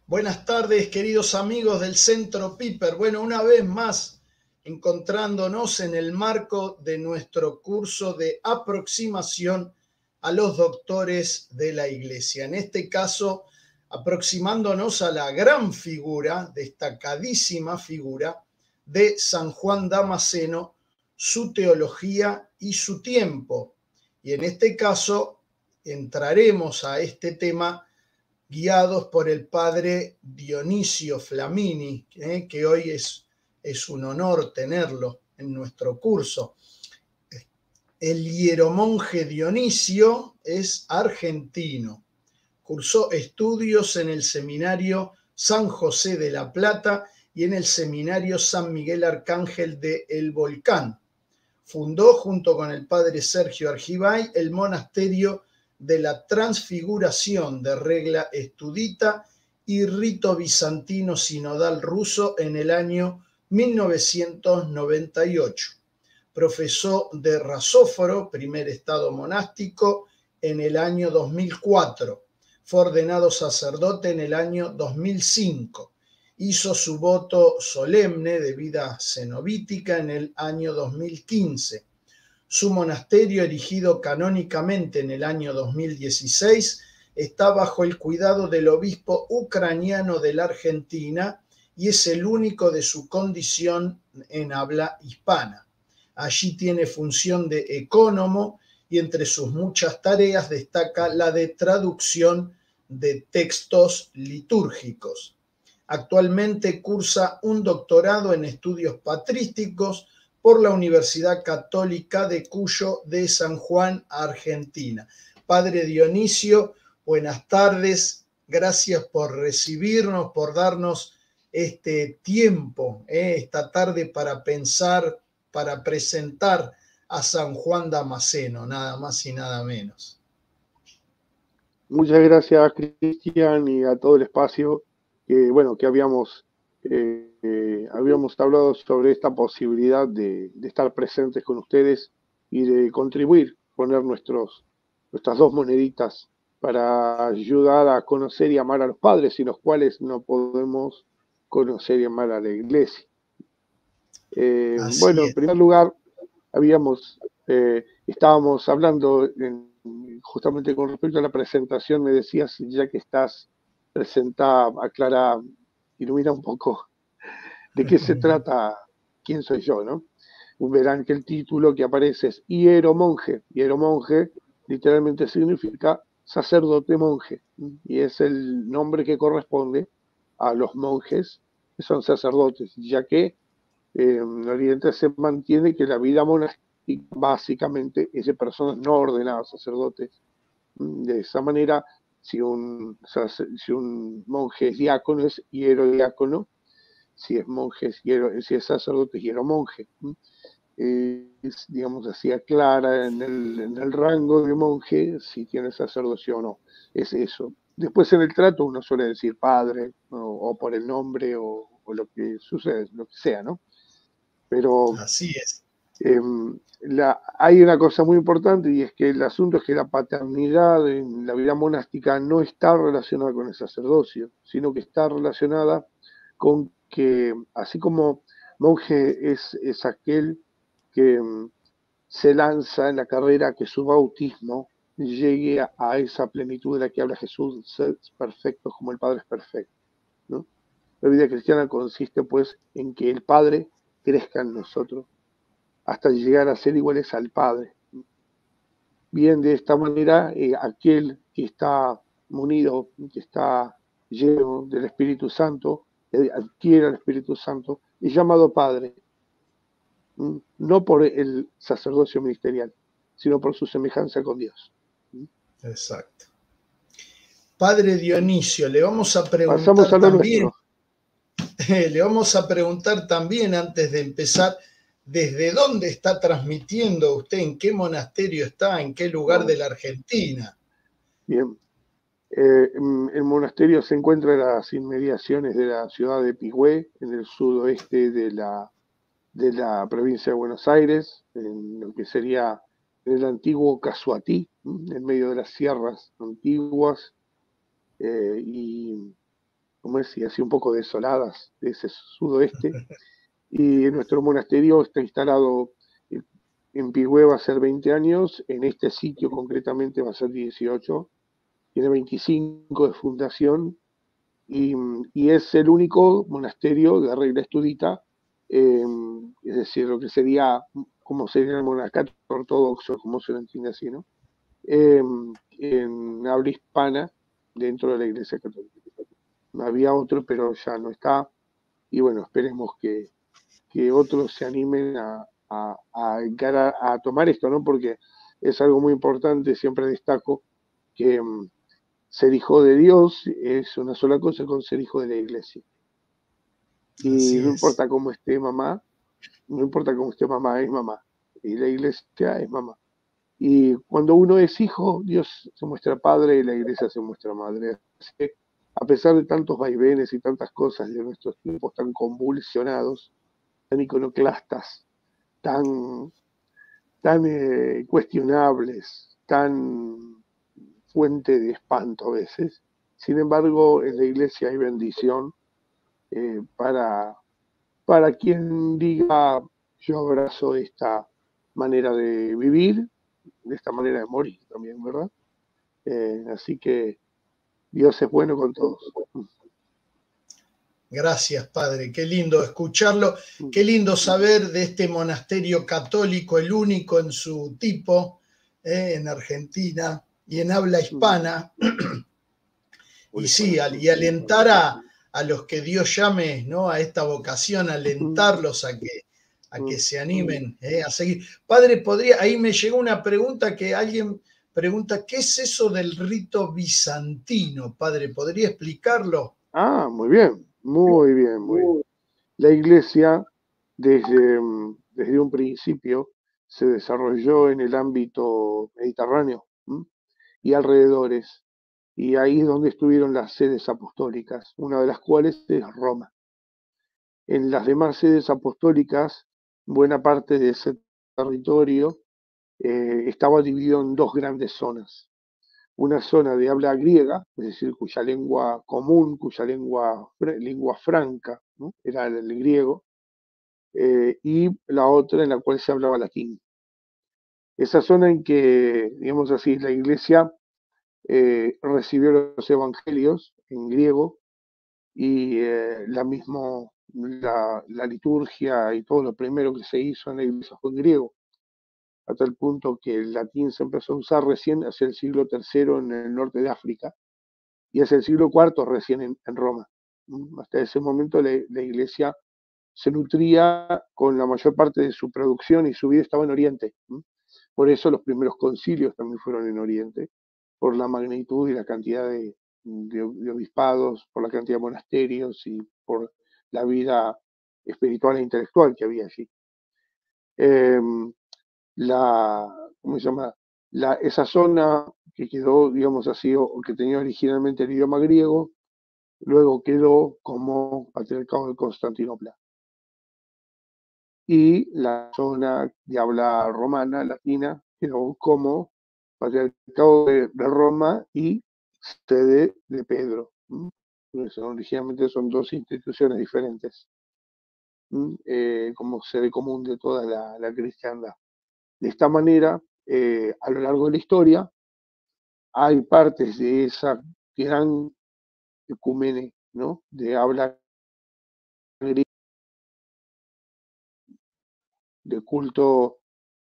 Buenas tardes, queridos amigos del Centro Piper. Bueno, una vez más, encontrándonos en el marco de nuestro curso de aproximación a los doctores de la Iglesia. En este caso, aproximándonos a la gran figura, destacadísima figura, de San Juan Damasceno, su teología y su tiempo. Y en este caso, entraremos a este tema guiados por el padre Dionisio Flamini, que hoy es un honor tenerlo en nuestro curso. El hieromonje Dionisio es argentino. Cursó estudios en el seminario San José de la Plata y en el seminario San Miguel Arcángel de El Volcán. Fundó, junto con el padre Sergio Argibay, el monasterio de la Transfiguración de regla estudita y rito bizantino sinodal ruso en el año 1998. Profesó de Rasóforo, primer estado monástico, en el año 2004. Fue ordenado sacerdote en el año 2005. Hizo su voto solemne de vida cenobítica en el año 2015. Su monasterio, erigido canónicamente en el año 2016, está bajo el cuidado del obispo ucraniano de la Argentina y es el único de su condición en habla hispana. Allí tiene función de ecónomo y entre sus muchas tareas destaca la de traducción de textos litúrgicos. Actualmente cursa un doctorado en estudios patrísticos por la Universidad Católica de Cuyo de San Juan, Argentina. Padre Dionisio, buenas tardes. Gracias por recibirnos, por darnos este tiempo, esta tarde para pensar, para presentar a San Juan Damasceno, nada más y nada menos. Muchas gracias, Cristian, y a todo el espacio que habíamos hablado sobre esta posibilidad de estar presentes con ustedes y de contribuir, poner nuestras dos moneditas para ayudar a conocer y amar a los padres, sin los cuales no podemos conocer y amar a la Iglesia. En primer lugar, estábamos hablando justamente con respecto a la presentación. Me decías, ya que estás presentada, aclara, ilumina un poco de qué se trata, quién soy yo, ¿no? Verán que el título que aparece es hieromonje. Hieromonje literalmente significa sacerdote monje, y es el nombre que corresponde a los monjes que son sacerdotes, ya que en Oriente se mantiene que la vida monástica básicamente es de personas no ordenadas, sacerdotes. De esa manera, si un monje es diácono, es hierodiácono; si es monje, si es sacerdote, es hieromonje. Es, digamos así, aclara en el rango de monje si tiene sacerdocio o no. Es eso. Después en el trato uno suele decir padre, o por el nombre, o lo que sucede, lo que sea, ¿no? Pero así es. Hay una cosa muy importante, y es que el asunto es que la paternidad en la vida monástica no está relacionada con el sacerdocio, sino que está relacionada con que, así como monje es aquel que se lanza en la carrera, que su bautismo llegue a esa plenitud de la que habla Jesús, ser perfectos como el Padre es perfecto, ¿no? La vida cristiana consiste pues en que el Padre crezca en nosotros hasta llegar a ser iguales al Padre. Bien, de esta manera, aquel que está munido, que está lleno del Espíritu Santo, que adquiere el Espíritu Santo, es llamado Padre, no por el sacerdocio ministerial, sino por su semejanza con Dios. Exacto. Padre Dionisio, le vamos a Pasamos preguntar a lo también, nuestro. le vamos a preguntar también antes de empezar, ¿desde dónde está transmitiendo usted? ¿En qué monasterio está? ¿En qué lugar de la Argentina? Bien. El monasterio se encuentra en las inmediaciones de la ciudad de Pigüé, en el sudoeste de la provincia de Buenos Aires, en lo que sería el antiguo Casuatí, en medio de las sierras antiguas, y como decía, así un poco desoladas de ese sudoeste. Y nuestro monasterio está instalado en Pigüé, va a ser 20 años, en este sitio concretamente va a ser 18, tiene 25 de fundación y es el único monasterio de regla estudita, es decir, lo que sería, como sería el monacato ortodoxo, como se lo entiende así, ¿no? En habla hispana dentro de la Iglesia Católica. Había otro, pero ya no está, y bueno, esperemos que otros se animen a tomar esto, ¿no? Porque es algo muy importante, siempre destaco que ser hijo de Dios es una sola cosa con ser hijo de la iglesia. Y Así no es. importa cómo esté mamá, no importa cómo esté mamá, es mamá. Y la iglesia es mamá. Y cuando uno es hijo, Dios se muestra padre y la iglesia se muestra madre. Así que, a pesar de tantos vaivenes y tantas cosas de nuestros tiempos tan convulsionados, tan iconoclastas, tan, tan cuestionables, tan fuente de espanto a veces. Sin embargo, en la iglesia hay bendición eh, para, para quien diga, yo abrazo esta manera de vivir, de esta manera de morir también, ¿verdad? Así que Dios es bueno con todos. Gracias, Padre. Qué lindo escucharlo. Qué lindo saber de este monasterio católico, el único en su tipo, en Argentina y en habla hispana. Y sí, y alentar a los que Dios llame, ¿no? A esta vocación, alentarlos a que se animen a seguir. Padre, ahí me llegó una pregunta que alguien pregunta, ¿qué es eso del rito bizantino? Padre, ¿podría explicarlo? Ah, muy bien, muy bien, muy bien. La iglesia, desde un principio, se desarrolló en el ámbito mediterráneo y alrededores. Y ahí es donde estuvieron las sedes apostólicas, una de las cuales es Roma. En las demás sedes apostólicas, buena parte de ese territorio estaba dividido en dos grandes zonas. Una zona de habla griega, es decir, cuya lengua común, cuya lengua franca, ¿no? Era el griego, y la otra en la cual se hablaba latín. Esa zona en que, digamos así, la iglesia recibió los evangelios en griego y la liturgia y todo lo primero que se hizo en la iglesia fue en griego, hasta el punto que el latín se empezó a usar recién hacia el siglo III en el norte de África y hacia el siglo IV recién en Roma. Hasta ese momento la iglesia se nutría con la mayor parte de su producción y su vida estaba en Oriente. Por eso los primeros concilios también fueron en Oriente, por la magnitud y la cantidad de obispados, por la cantidad de monasterios y por la vida espiritual e intelectual que había allí. Eh, la, ¿Cómo se llama? Esa zona que quedó, digamos así, o que tenía originalmente el idioma griego, luego quedó como patriarcado de Constantinopla. Y la zona de habla romana, latina, quedó como patriarcado de Roma y sede de Pedro. Originalmente son dos instituciones diferentes, como sede común de toda la cristiandad. De esta manera, a lo largo de la historia, hay partes de esa gran ecumene, ¿no? De habla griega, de culto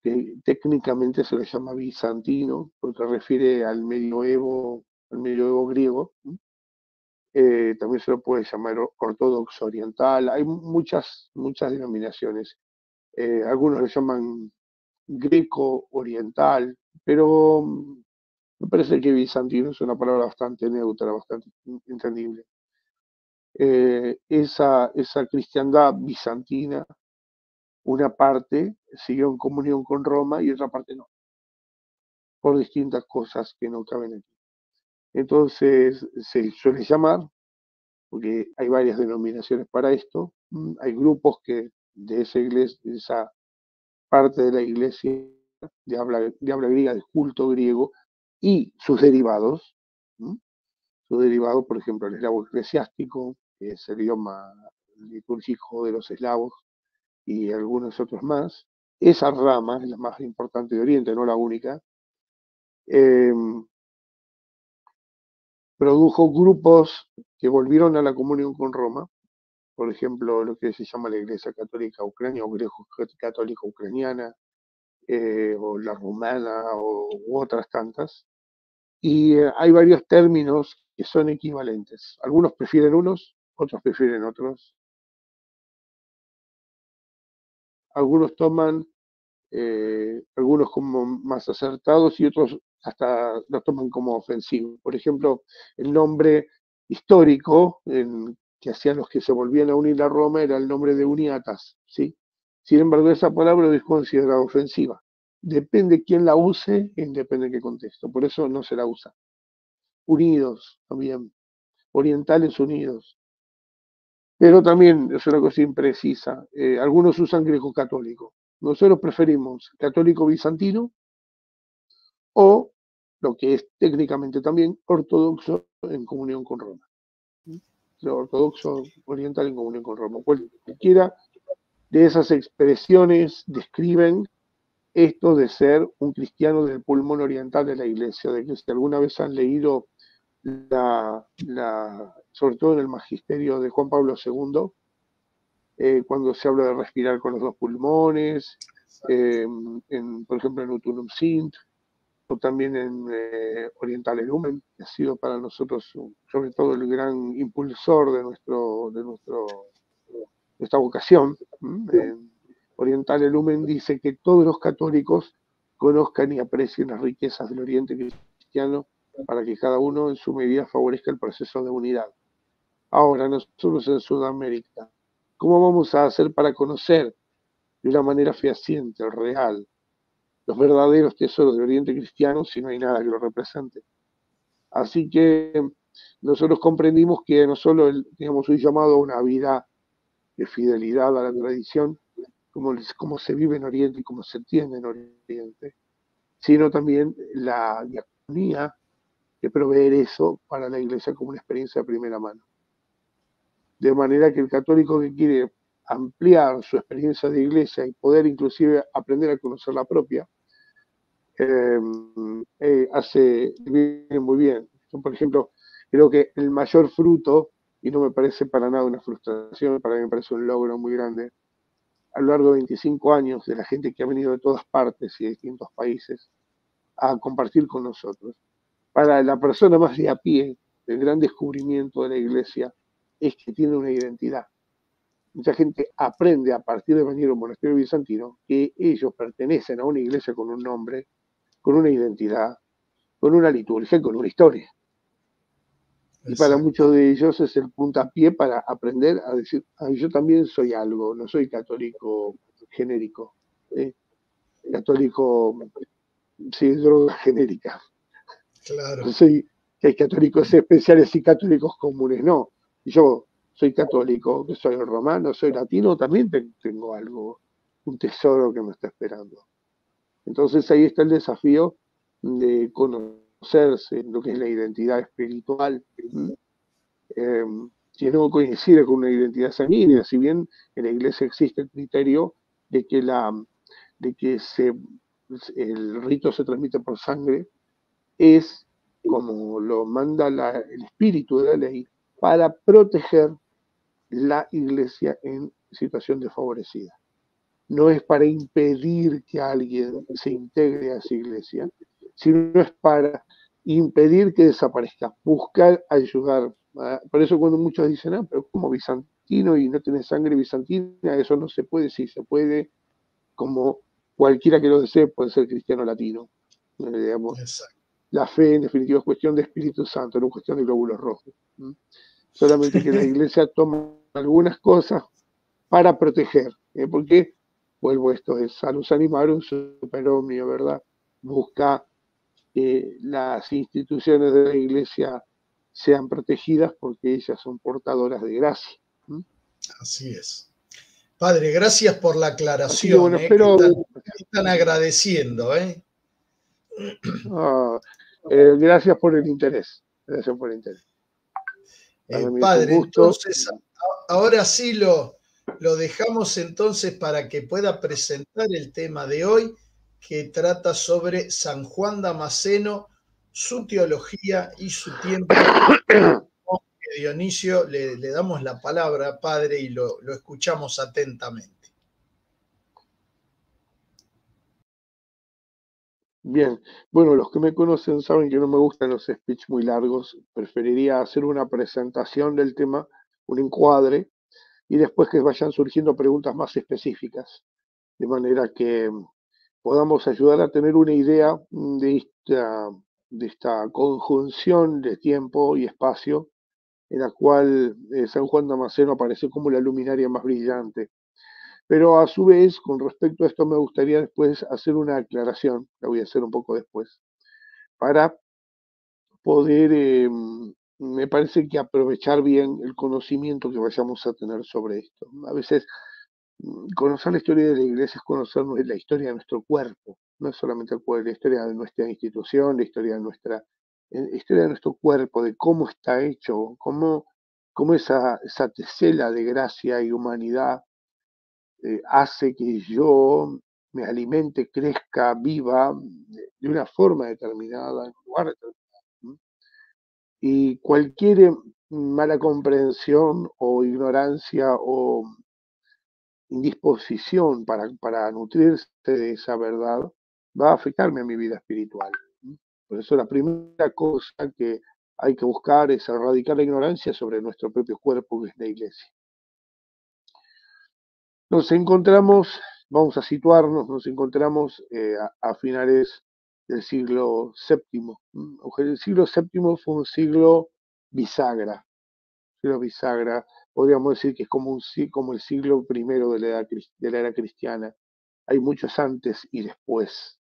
que técnicamente se lo llama bizantino, porque refiere al medioevo griego. También se lo puede llamar ortodoxo oriental. Hay muchas denominaciones. Algunos lo llaman greco oriental, pero me parece que bizantino es una palabra bastante neutra, bastante entendible. Esa cristiandad bizantina, una parte siguió en comunión con Roma y otra parte no, por distintas cosas que no caben aquí. Entonces se suele llamar, porque hay varias denominaciones para esto, hay grupos que de esa iglesia, de esa parte de la iglesia de habla griega, de culto griego y sus derivados, su derivado, por ejemplo, el eslavo eclesiástico, que es el idioma litúrgico de los eslavos, y algunos otros más. Esa rama es la más importante de Oriente, no la única. Produjo grupos que volvieron a la comunión con Roma, por ejemplo, lo que se llama la Iglesia Católica Ucrania o Católica Ucraniana, o la rumana, u otras tantas. Y hay varios términos que son equivalentes. Algunos prefieren unos, otros prefieren otros. Algunos toman algunos como más acertados y otros hasta los toman como ofensivos. Por ejemplo, el nombre histórico que hacían los que se volvían a unir a Roma era el nombre de Uniatas, ¿sí? Sin embargo, esa palabra es considerada ofensiva. Depende quién la use y depende en qué contexto. Por eso no se la usa. Unidos también. Orientales unidos. Pero también es una cosa imprecisa. Algunos usan greco-católico. Nosotros preferimos católico bizantino o lo que es técnicamente también ortodoxo en comunión con Roma. Lo ortodoxo oriental en comunión con Roma. Cualquiera de esas expresiones describen esto de ser un cristiano del pulmón oriental de la iglesia, de que si alguna vez han leído sobre todo en el magisterio de Juan Pablo II, cuando se habla de respirar con los dos pulmones, por ejemplo en Utunum Sint, o también en Orientale Lumen, que ha sido para nosotros sobre todo el gran impulsor de nuestra vocación. Orientale Lumen dice que todos los católicos conozcan y aprecien las riquezas del Oriente cristiano para que cada uno en su medida favorezca el proceso de unidad. Ahora, nosotros en Sudamérica, ¿cómo vamos a hacer para conocer de una manera fehaciente, real, los verdaderos tesoros del Oriente cristiano si no hay nada que lo represente? Así que nosotros comprendimos que no solo teníamos un llamado a una vida de fidelidad a la tradición, como se vive en Oriente y como se entiende en Oriente, sino también la diaconía que proveer eso para la Iglesia como una experiencia de primera mano. De manera que el católico que quiere ampliar su experiencia de iglesia y poder inclusive aprender a conocer la propia, viene muy bien. Yo, por ejemplo, creo que el mayor fruto, y no me parece para nada una frustración, para mí me parece un logro muy grande, a lo largo de 25 años de la gente que ha venido de todas partes y de distintos países a compartir con nosotros. Para la persona más de a pie, el gran descubrimiento de la iglesia es que tiene una identidad. Mucha gente aprende a partir de venir a un monasterio bizantino que ellos pertenecen a una iglesia con un nombre, con una identidad, con una liturgia y con una historia. Y para muchos de ellos es el puntapié para aprender a decir, yo también soy algo, no soy católico genérico, católico, sí, droga genérica. Claro. No soy que hay católicos especiales y católicos comunes, no. Yo soy católico, que soy romano, soy latino, también tengo algo, un tesoro que me está esperando. Entonces ahí está el desafío de conocerse lo que es la identidad espiritual, que no coincide con una identidad sanguínea, si bien en la iglesia existe el criterio de que, el rito se transmite por sangre, es como lo manda el espíritu de la ley para proteger la iglesia en situación desfavorecida. No es para impedir que alguien se integre a esa iglesia, sino es para impedir que desaparezca, buscar ayudar. Por eso cuando muchos dicen, pero como bizantino y no tenés sangre bizantina, eso no se puede, sí se puede, como cualquiera que lo desee puede ser cristiano latino, digamos. Exacto. La fe, en definitiva, es cuestión de Espíritu Santo, no es cuestión de glóbulos rojos. Solamente que la iglesia toma algunas cosas para proteger, porque, vuelvo a esto, es salus animarum super omnia, ¿verdad? Busca que las instituciones de la iglesia sean protegidas porque ellas son portadoras de gracia. Así es. Padre, gracias por la aclaración. Que, bueno, espero... que están agradeciendo, gracias por el interés. Gracias por el interés. Para mí es un Padre, gusto. entonces ahora sí lo dejamos entonces para que pueda presentar el tema de hoy, que trata sobre San Juan Damasceno, su teología y su tiempo. Dionisio, le damos la palabra, Padre, y lo escuchamos atentamente. Bien, bueno, los que me conocen saben que no me gustan los speech muy largos. Preferiría hacer una presentación del tema, un encuadre, y después que vayan surgiendo preguntas más específicas, de manera que podamos ayudar a tener una idea de esta conjunción de tiempo y espacio en la cual San Juan Damasceno aparece como la luminaria más brillante. Pero a su vez, con respecto a esto, me gustaría después hacer una aclaración, la voy a hacer un poco después, para poder, me parece que aprovechar bien el conocimiento que vayamos a tener sobre esto. A veces conocer la historia de la iglesia es conocer la historia de nuestro cuerpo, no es solamente la historia de nuestra institución, la historia de la historia de nuestro cuerpo, de cómo está hecho, cómo esa tesela de gracia y humanidad hace que yo me alimente, crezca, viva de una forma determinada, en un lugar determinado. Y cualquier mala comprensión o ignorancia o indisposición para nutrirse de esa verdad va a afectarme a mi vida espiritual. Por eso la primera cosa que hay que buscar es erradicar la ignorancia sobre nuestro propio cuerpo, que es la iglesia. Nos encontramos, vamos a situarnos, nos encontramos a finales del siglo VII. El siglo VII fue un siglo bisagra. Siglo bisagra, podríamos decir que es como el siglo primero de la era cristiana. Hay muchos antes y después.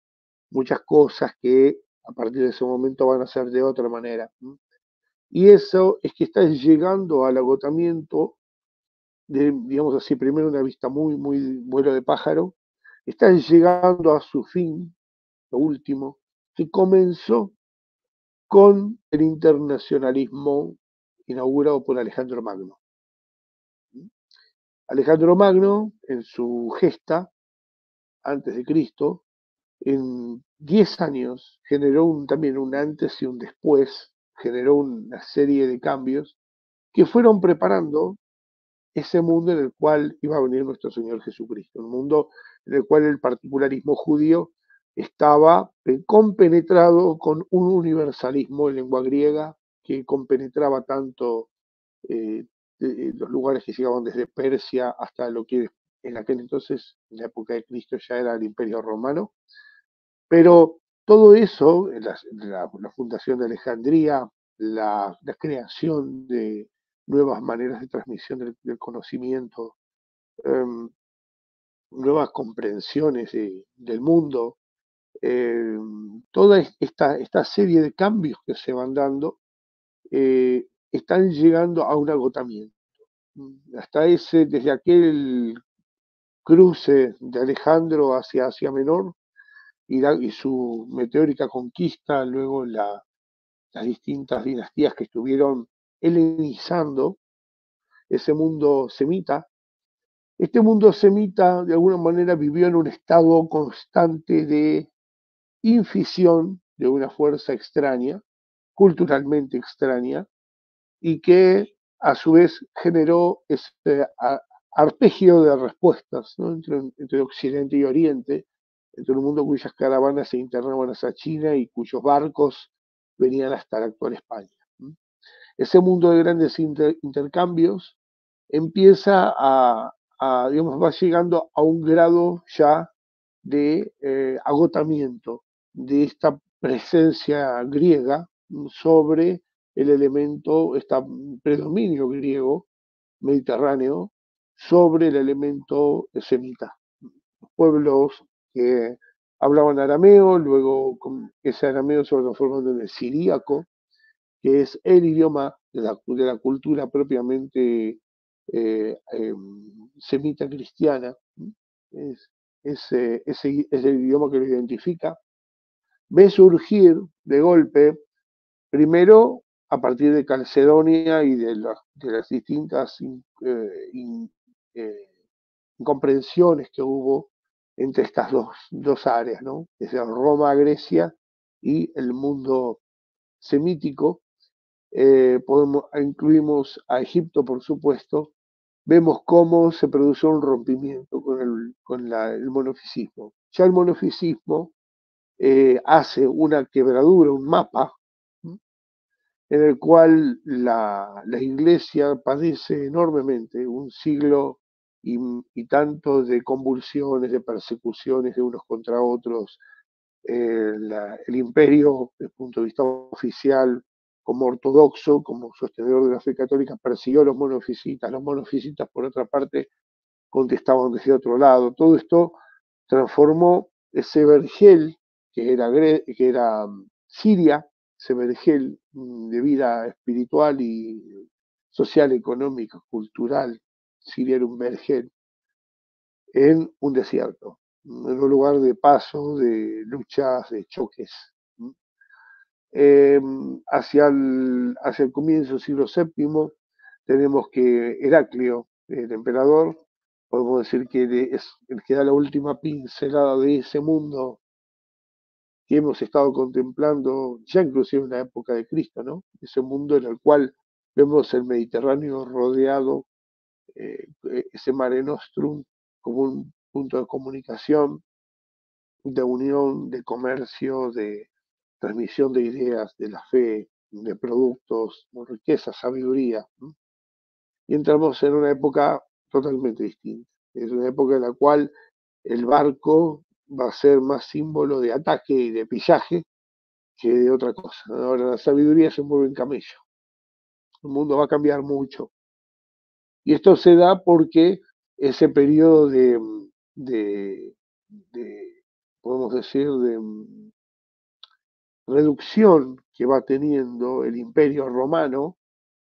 Muchas cosas que a partir de ese momento van a ser de otra manera. Y eso es que está llegando al agotamiento digamos así, primero una vista muy vuelo de pájaro, está llegando a su fin, lo último, que comenzó con el internacionalismo inaugurado por Alejandro Magno. Alejandro Magno, en su gesta, antes de Cristo, en 10 años generó también un antes y un después, generó una serie de cambios que fueron preparando ese mundo en el cual iba a venir nuestro Señor Jesucristo, un mundo en el cual el particularismo judío estaba compenetrado con un universalismo en lengua griega que compenetraba tanto los lugares que llegaban desde Persia hasta lo que en aquel entonces, en la época de Cristo, ya era el Imperio Romano. Pero todo eso, la fundación de Alejandría, la creación de nuevas maneras de transmisión del conocimiento, em, nuevas comprensiones del mundo, toda esta serie de cambios que se van dando están llegando a un agotamiento. Desde aquel cruce de Alejandro hacia Asia Menor y su meteórica conquista, luego las distintas dinastías que estuvieron helenizando ese mundo semita. Este mundo semita de alguna manera vivió en un estado constante de infisión de una fuerza extraña, culturalmente extraña, y que a su vez generó este arpegio de respuestas, ¿no? entre Occidente y Oriente, entre un mundo cuyas caravanas se internaban hacia China y cuyos barcos venían hasta la actual España. Ese mundo de grandes intercambios empieza digamos, va llegando a un grado ya de agotamiento de esta presencia griega sobre el elemento, este predominio griego mediterráneo sobre el elemento semita. Pueblos que hablaban arameo, luego ese arameo se va transformando en el siríaco, que es el idioma de la cultura propiamente semita cristiana. Es el idioma que lo identifica. Ve surgir de golpe, primero a partir de Calcedonia y de las distintas incomprensiones que hubo entre estas dos áreas, ¿no? Desde Roma, Grecia y el mundo semítico. Incluimos a Egipto, por supuesto. Vemos cómo se produce un rompimiento con el monofisismo. Ya el monofisismo hace una quebradura, un mapa, ¿sí?, en el cual la iglesia padece enormemente un siglo y tanto de convulsiones, de persecuciones de unos contra otros. El imperio, desde el punto de vista oficial, como ortodoxo, como sostenedor de la fe católica, persiguió a los monofisitas. Los monofisitas, por otra parte, contestaban desde otro lado. Todo esto transformó ese vergel que era Siria, ese vergel de vida espiritual y social, económica, cultural. Siria era un vergel en un desierto, en un lugar de paso, de luchas, de choques. Hacia el comienzo del siglo VII tenemos que Heraclio, el emperador, podemos decir que es el que da la última pincelada de ese mundo que hemos estado contemplando ya inclusive en la época de Cristo, ¿no? Ese mundo en el cual vemos el Mediterráneo rodeado, ese Mare Nostrum como un punto de comunicación, de unión, de comercio, de transmisión de ideas, de la fe, de productos, de riqueza, sabiduría, ¿no? Y entramos en una época totalmente distinta. Es una época en la cual el barco va a ser más símbolo de ataque y de pillaje que de otra cosa. Ahora la sabiduría se mueve en camello. El mundo va a cambiar mucho. Y esto se da porque ese periodo de podemos decir, de reducción que va teniendo el imperio romano,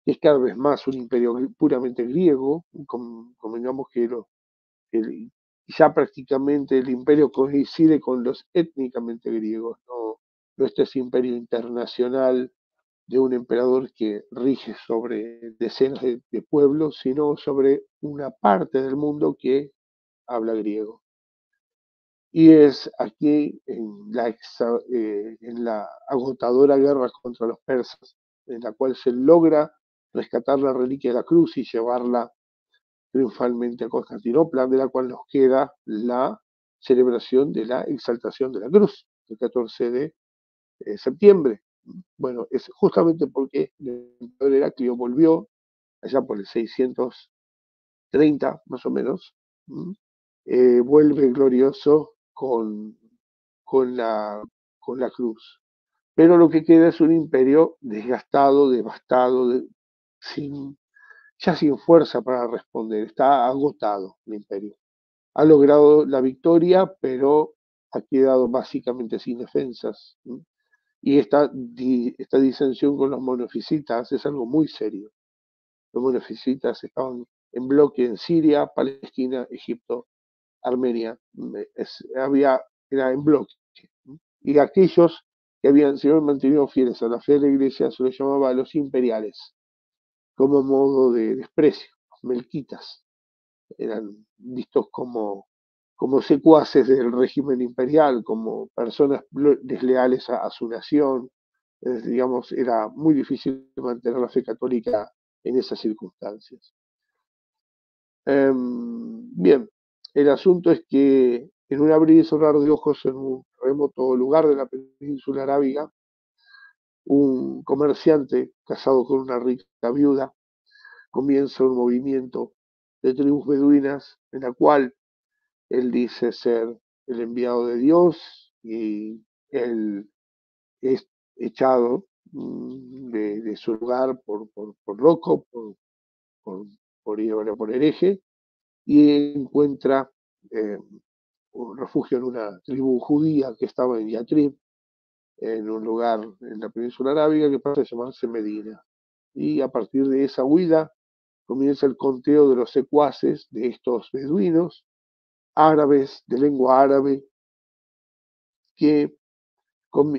que es cada vez más un imperio puramente griego, convengamos que ya prácticamente el imperio coincide con los étnicamente griegos, no este es imperio internacional de un emperador que rige sobre decenas de pueblos, sino sobre una parte del mundo que habla griego. Y es aquí en la agotadora guerra contra los persas, en la cual se logra rescatar la reliquia de la cruz y llevarla triunfalmente a Constantinopla, de la cual nos queda la celebración de la exaltación de la cruz, el 14 de septiembre. Bueno, es justamente porque el emperador Heraclio volvió allá por el 630 más o menos, vuelve glorioso con la, con la cruz. Pero lo que queda es un imperio desgastado, devastado, ya sin fuerza para responder. Está agotado el imperio. Ha logrado la victoria, pero ha quedado básicamente sin defensas. Y esta disensión con los monofisitas es algo muy serio. Los monofisitas estaban en bloque en Siria, Palestina, Egipto, Armenia. Era en bloque. Y aquellos que se habían mantenido fieles a la fe de la iglesia se los llamaba a los imperiales, como modo de desprecio, melquitas. Eran vistos como secuaces del régimen imperial, como personas desleales a su nación. Digamos, era muy difícil mantener la fe católica en esas circunstancias. Bien, el asunto es que en un abrir y cerrar de ojos en un remoto lugar de la península arábiga, un comerciante casado con una rica viuda comienza un movimiento de tribus beduinas en la cual él dice ser el enviado de Dios y él es echado de su lugar por loco, por hereje, y encuentra un refugio en una tribu judía que estaba en Yatrib, en un lugar en la península arábiga que pasa a llamarse Medina. Y a partir de esa huida comienza el conteo de los secuaces de estos beduinos árabes, de lengua árabe, que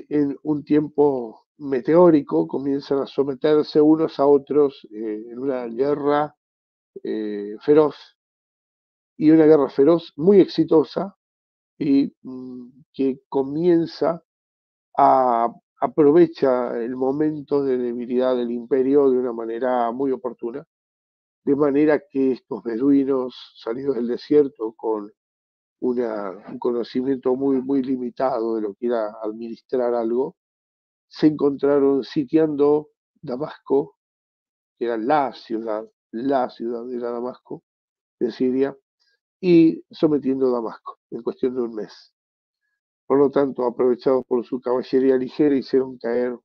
en un tiempo meteórico, comienzan a someterse unos a otros en una guerra feroz, y una guerra feroz muy exitosa y que comienza a aprovecha el momento de debilidad del imperio de una manera muy oportuna, de manera que estos beduinos salidos del desierto con un conocimiento muy limitado de lo que era administrar algo, se encontraron sitiando Damasco, que era la ciudad era Damasco, de Siria, y sometiendo Damasco en cuestión de un mes. Por lo tanto, aprovechados por su caballería ligera, hicieron caer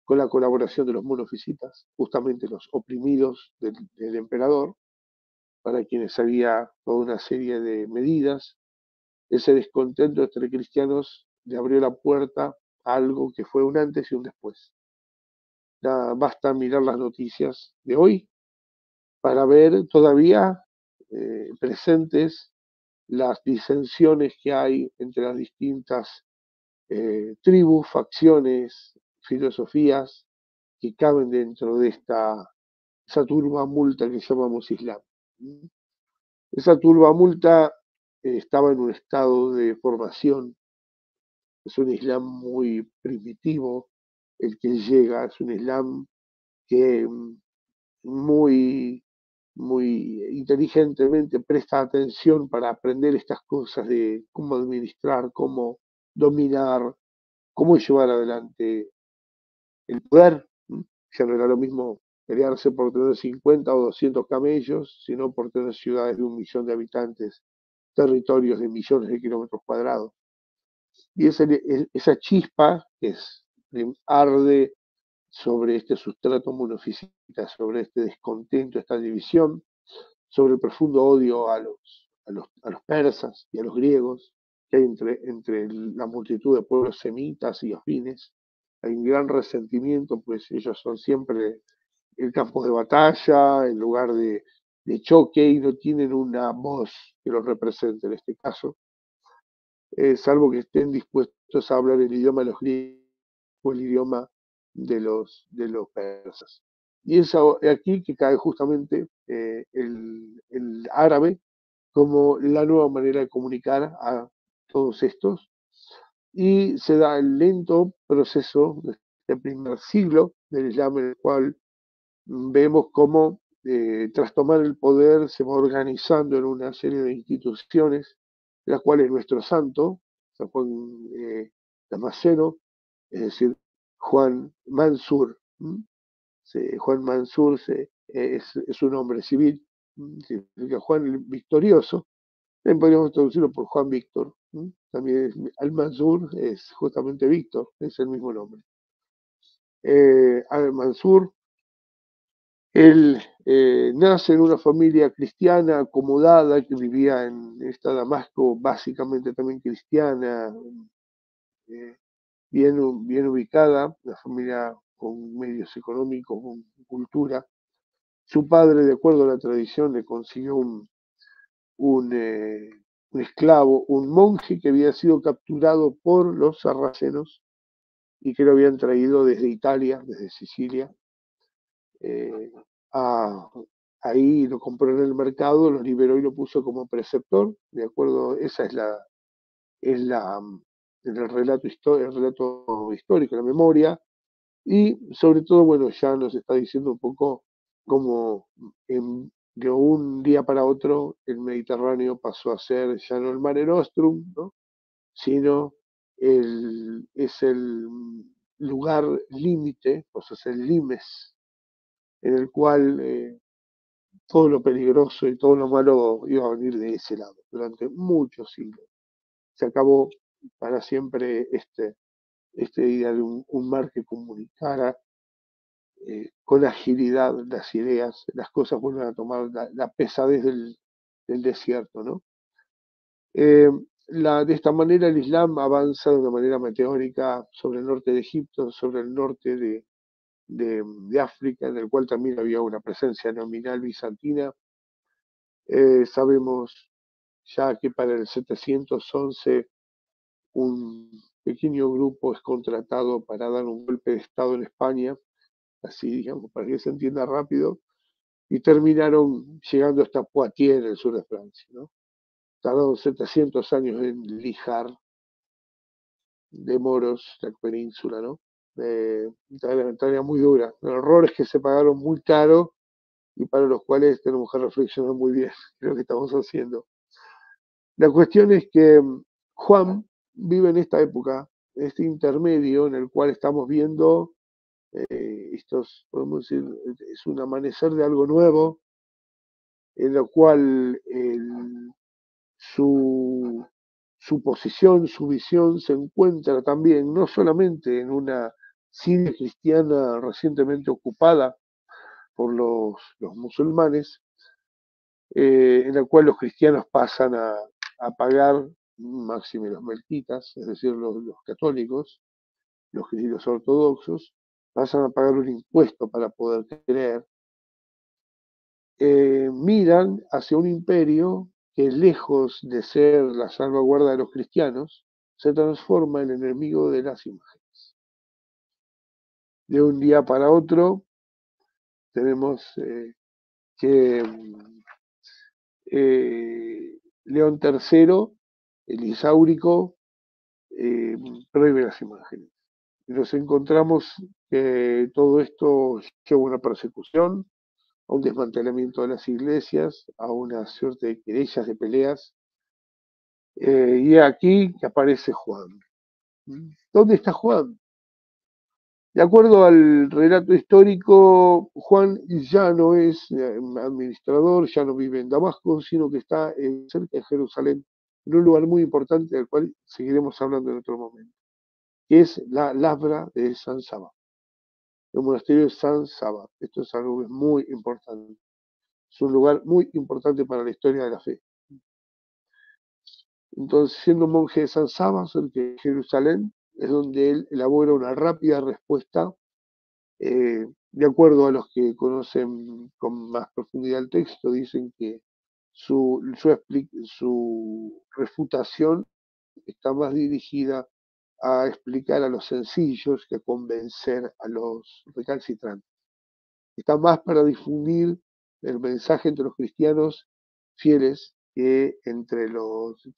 con la colaboración de los monofisitas, justamente los oprimidos del emperador, para quienes había toda una serie de medidas. Ese descontento entre cristianos le abrió la puerta a algo que fue un antes y un después. Basta mirar las noticias de hoy para ver todavía presentes las disensiones que hay entre las distintas tribus, facciones, filosofías que caben dentro de esa turba multa que llamamos Islam. Esa turba multa estaba en un estado de formación, es un Islam muy primitivo, el que llega, es un Islam que muy, muy inteligentemente presta atención para aprender estas cosas de cómo administrar, cómo dominar, cómo llevar adelante el poder. Ya no era lo mismo pelearse por tener 50 o 200 camellos, sino por tener ciudades de 1 millón de habitantes, territorios de millones de kilómetros cuadrados. Y esa chispa que arde sobre este sustrato monofisita, sobre este descontento, esta división, sobre el profundo odio a los persas y a los griegos que hay entre la multitud de pueblos semitas y afines. Hay un gran resentimiento, pues ellos son siempre el campo de batalla, el lugar de choque, y no tienen una voz que los represente en este caso, salvo que estén dispuestos a hablar el idioma de los griegos o el idioma de los persas. Y es aquí que cae justamente el árabe como la nueva manera de comunicar a todos estos, y se da el lento proceso de este primer siglo del Islam, en el cual vemos cómo tras tomar el poder se va organizando en una serie de instituciones, de las cuales nuestro santo, San Juan Damasceno, es decir, Juan Mansur, Juan Mansur es un hombre civil, significa Juan el Victorioso. También podríamos traducirlo por Juan Víctor. También Al-Mansur es justamente Víctor, es el mismo nombre. Al-Mansur, él nace en una familia cristiana acomodada que vivía en esta Damasco, básicamente también cristiana, eh, bien ubicada, una familia con medios económicos, con cultura. Su padre, de acuerdo a la tradición, le consiguió un esclavo, un monje que había sido capturado por los sarracenos y que lo habían traído desde Italia, desde Sicilia. eh, a- Ahí lo compró en el mercado, lo liberó y lo puso como preceptor, de acuerdo, esa es el relato histórico, la memoria, y sobre todo, bueno, ya nos está diciendo un poco cómo de un día para otro el Mediterráneo pasó a ser ya no el Mare Nostrum, ¿no? Sino es el lugar límite, o sea, es el limes, en el cual todo lo peligroso y todo lo malo iba a venir de ese lado durante muchos siglos. Se acabó para siempre este idea de un mar que comunicara con agilidad las ideas, las cosas vuelven a tomar la pesadez del desierto, ¿no? Eh, de esta manera el Islam avanza de una manera meteórica sobre el norte de Egipto, sobre el norte de África, en el cual también había una presencia nominal bizantina. Sabemos ya que para el 711 un pequeño grupo es contratado para dar un golpe de Estado en España, así digamos, para que se entienda rápido, y terminaron llegando hasta Poitiers, en el sur de Francia, ¿no? Tardaron 700 años en lijar de moros la península, ¿no? Tarea muy dura, errores que se pagaron muy caro y para los cuales tenemos que reflexionar muy bien lo que estamos haciendo. La cuestión es que Juan vive en esta época, en este intermedio en el cual estamos viendo estos, podemos decir, es un amanecer de algo nuevo, en lo cual su, su posición, su visión se encuentra también no solamente en una Siria cristiana recientemente ocupada por los musulmanes, en la cual los cristianos pasan a pagar, máxime los melquitas, es decir, los católicos, los ortodoxos, pasan a pagar un impuesto para poder creer, miran hacia un imperio que lejos de ser la salvaguarda de los cristianos, se transforma en enemigo de las imágenes. De un día para otro tenemos que León III, el Isáurico, prohíbe las imágenes. Y nos encontramos que todo esto lleva a una persecución, a un desmantelamiento de las iglesias, a una suerte de querellas, de peleas. Y aquí que aparece Juan. ¿Dónde está Juan? De acuerdo al relato histórico, Juan ya no es administrador, ya no vive en Damasco, sino que está cerca de Jerusalén, en un lugar muy importante del cual seguiremos hablando en otro momento, que es la Labra de San Saba, el monasterio de San Saba. Esto es algo muy importante, es un lugar muy importante para la historia de la fe. Entonces, siendo monje de San Saba, cerca de Jerusalén, es donde él elabora una rápida respuesta. De acuerdo a los que conocen con más profundidad el texto, dicen que su refutación está más dirigida a explicar a los sencillos que a convencer a los recalcitrantes. Está más para difundir el mensaje entre los cristianos fieles que entre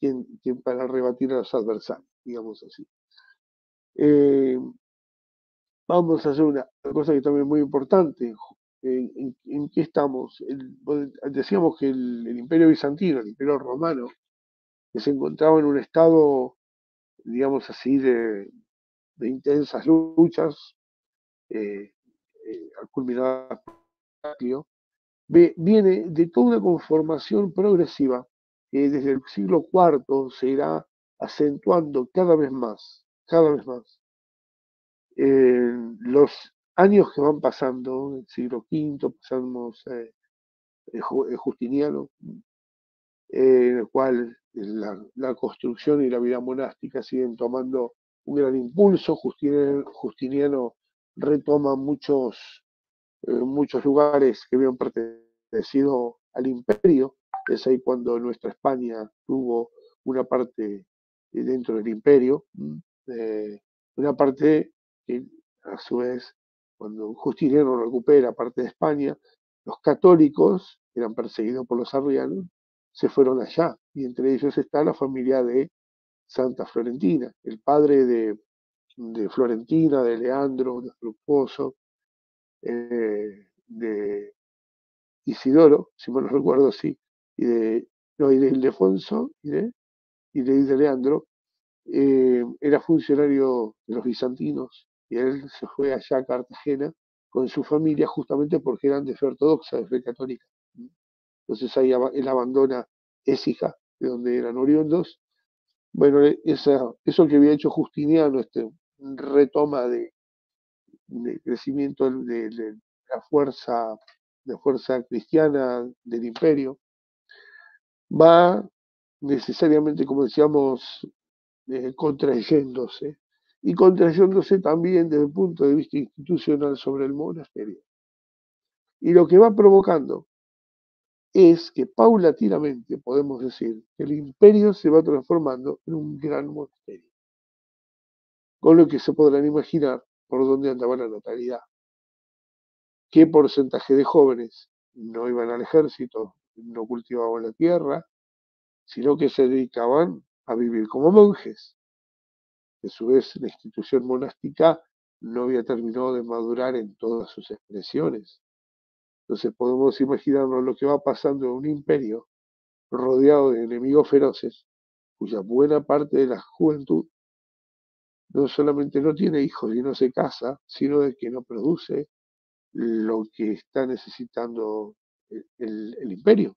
quien para rebatir a los adversarios, digamos así. Vamos a hacer una cosa que también es muy importante. ¿En qué estamos? Decíamos que el Imperio Bizantino, el Imperio Romano, que se encontraba en un estado, digamos así, de intensas luchas, culminadas por Heraclio, viene de toda una conformación progresiva que desde el siglo IV se irá acentuando cada vez más. Los años que van pasando, el siglo V, pasamos Justiniano, en el cual la construcción y la vida monástica siguen tomando un gran impulso. Justiniano retoma muchos lugares que habían pertenecido al imperio. Es ahí cuando nuestra España tuvo una parte dentro del imperio, una parte que a su vez, cuando Justiniano recupera parte de España, los católicos, que eran perseguidos por los arrianos, se fueron allá, y entre ellos está la familia de Santa Florentina, el padre de Florentina, de Leandro, de Fructuoso, de Isidoro, si me lo recuerdo así, y de Ildefonso y de Leandro, era funcionario de los bizantinos y él se fue allá a Cartagena con su familia justamente porque eran de fe ortodoxa, de fe católica. Entonces ahí él abandona Écija, de donde eran oriundos. Bueno, eso que había hecho Justiniano, retoma de crecimiento de la fuerza cristiana del imperio, va necesariamente, como decíamos, contrayéndose, y contrayéndose también desde el punto de vista institucional sobre el monasterio. Y lo que va provocando es que paulatinamente podemos decir que el imperio se va transformando en un gran monasterio. con lo que se podrán imaginar por dónde andaba la natalidad. ¿Qué porcentaje de jóvenes no iban al ejército, no cultivaban la tierra, sino que se dedicaban a vivir como monjes? A su vez, la institución monástica no había terminado de madurar en todas sus expresiones. Entonces podemos imaginarnos lo que va pasando en un imperio rodeado de enemigos feroces, cuya buena parte de la juventud no solamente no tiene hijos y no se casa, sino de que no produce lo que está necesitando el imperio.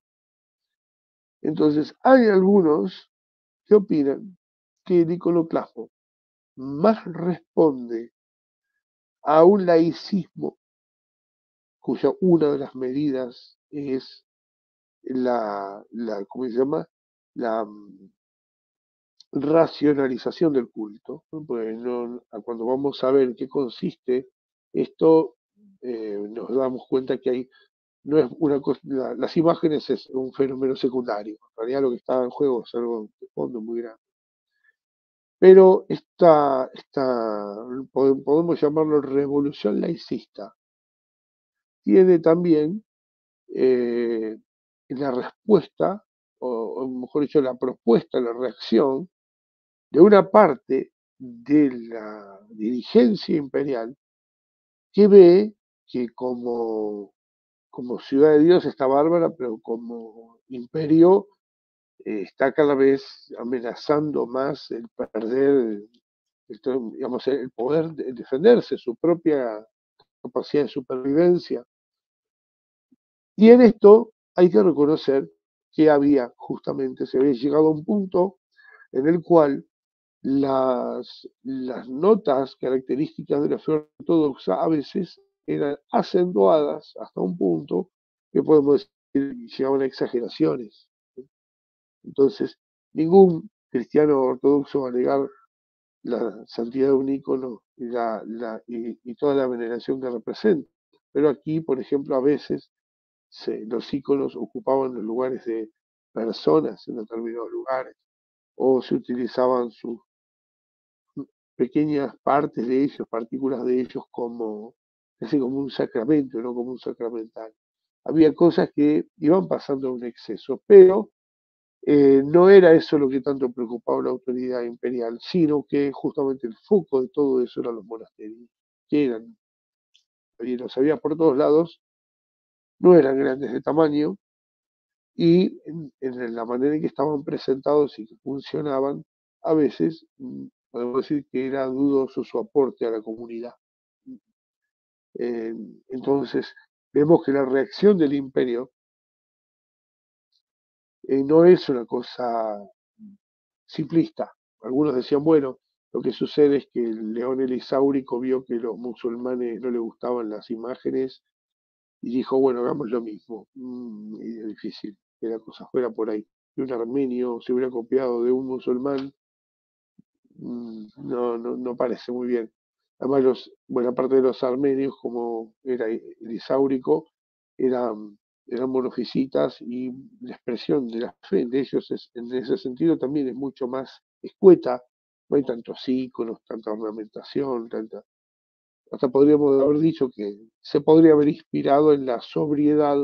Entonces, hay algunos que opinan que el iconoclasmo más responde a un laicismo cuya una de las medidas es ¿cómo se llama? La racionalización del culto, ¿no? Pues cuando vamos a ver qué consiste esto, nos damos cuenta que no es una cosa, las imágenes es un fenómeno secundario. En realidad lo que está en juego es algo de fondo muy grande. Pero podemos llamarlo revolución laicista, tiene también la respuesta, o mejor dicho, la propuesta, la reacción de una parte de la dirigencia imperial que ve que como ciudad de Dios está bárbara, pero como imperio está cada vez amenazando más el perder, digamos, el poder de defenderse, su propia capacidad de supervivencia. Y en esto hay que reconocer que se había llegado a un punto en el cual las notas características de la fe ortodoxa a veces eran acentuadas hasta un punto que podemos decir llegaban a exageraciones. Entonces, ningún cristiano ortodoxo va a negar la santidad de un ícono y toda la veneración que representa. Pero aquí, por ejemplo, a veces los íconos ocupaban los lugares de personas en determinados lugares, o se utilizaban sus pequeñas partes de ellos, partículas de ellos, casi como un sacramento, no como un sacramental. Había cosas que iban pasando a un exceso, pero no era eso lo que tanto preocupaba a la autoridad imperial, sino que justamente el foco de todo eso eran los monasterios, que los había por todos lados, no eran grandes de tamaño, y en la manera en que estaban presentados y que funcionaban, a veces podemos decir que era dudoso su aporte a la comunidad. Entonces, vemos que la reacción del imperio no es una cosa simplista. Algunos decían, bueno, lo que sucede es que el león elisáurico vio que los musulmanes no le gustaban las imágenes y dijo, bueno, hagamos lo mismo. Y es difícil que la cosa fuera por ahí. Que un armenio se hubiera copiado de un musulmán, no parece muy bien. Además, buena parte de los armenios, como era elisáurico, eran monofisitas y la expresión de la fe de ellos en ese sentido también es mucho más escueta. No hay tantos íconos, tanta ornamentación, hasta podríamos haber dicho que se podría haber inspirado en la sobriedad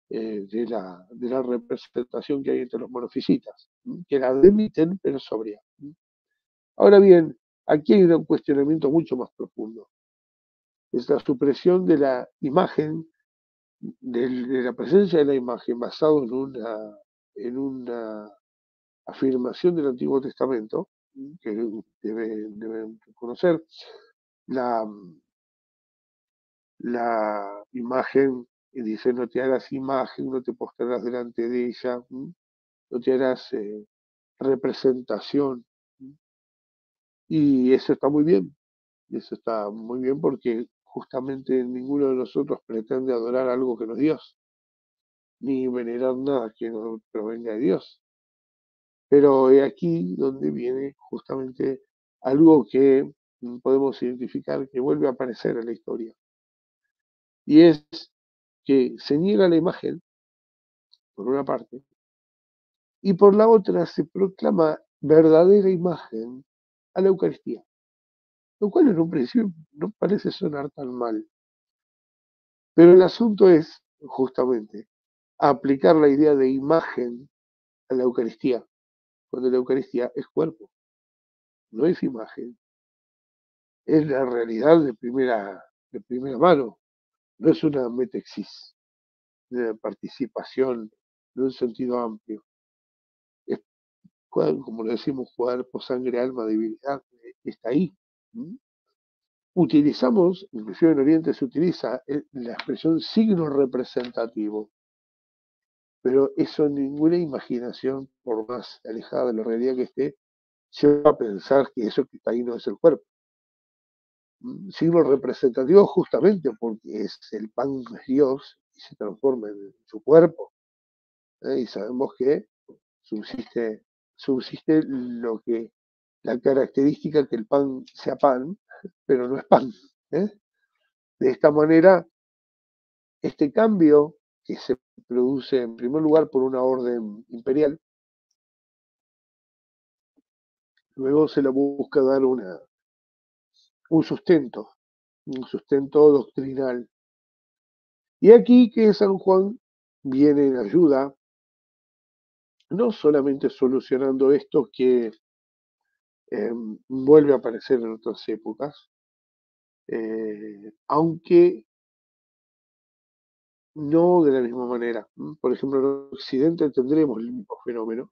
de la representación que hay entre los monofisitas, que la demiten, pero sobria. Ahora bien, aquí hay un cuestionamiento mucho más profundo. Es la supresión de la imagen, de la presencia de la imagen basado en una afirmación del Antiguo Testamento, que deben conocer. La imagen, y dice, no te harás imagen, no te postrarás delante de ella, no te harás representación. Y eso está muy bien, y eso está muy bien porque justamente ninguno de nosotros pretende adorar algo que no es Dios, ni venerar nada que no provenga de Dios. Pero es aquí donde viene justamente algo que podemos identificar que vuelve a aparecer en la historia. Y es que se niega la imagen, por una parte, y por la otra se proclama verdadera imagen a la Eucaristía. lo cual en un principio no parece sonar tan mal. Pero el asunto es, justamente, aplicar la idea de imagen a la Eucaristía, cuando la Eucaristía es cuerpo, no es imagen, es la realidad de primera mano, no es una metexis, de participación en un sentido amplio. Es, como lo decimos, cuerpo, sangre, alma, divinidad, está ahí. ¿Mm? Utilizamos, inclusive en Oriente se utiliza la expresión signo representativo, pero eso ninguna imaginación, por más alejada de la realidad que esté, lleva a pensar que eso que está ahí no es el cuerpo. Signo representativo justamente porque es el pan de Dios y se transforma en su cuerpo. Y sabemos que subsiste, subsiste lo que la característica que el pan sea pan, pero no es pan. ¿Eh? De esta manera, este cambio que se produce en primer lugar por una orden imperial, luego se le busca dar un sustento doctrinal. Y aquí que San Juan viene en ayuda, no solamente solucionando esto que vuelve a aparecer en otras épocas, aunque no de la misma manera. Por ejemplo, en Occidente tendremos el mismo fenómeno,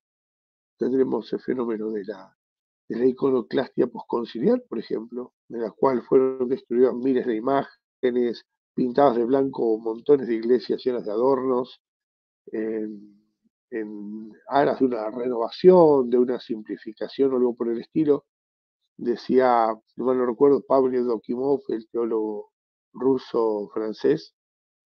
tendremos el fenómeno de la iconoclastia posconciliar, por ejemplo, de la cual fueron destruidas miles de imágenes, pintadas de blanco montones de iglesias llenas de adornos, en, en aras de una renovación, de una simplificación o algo por el estilo. Decía, no mal no recuerdo, Pablo Dokimov, el teólogo ruso-francés,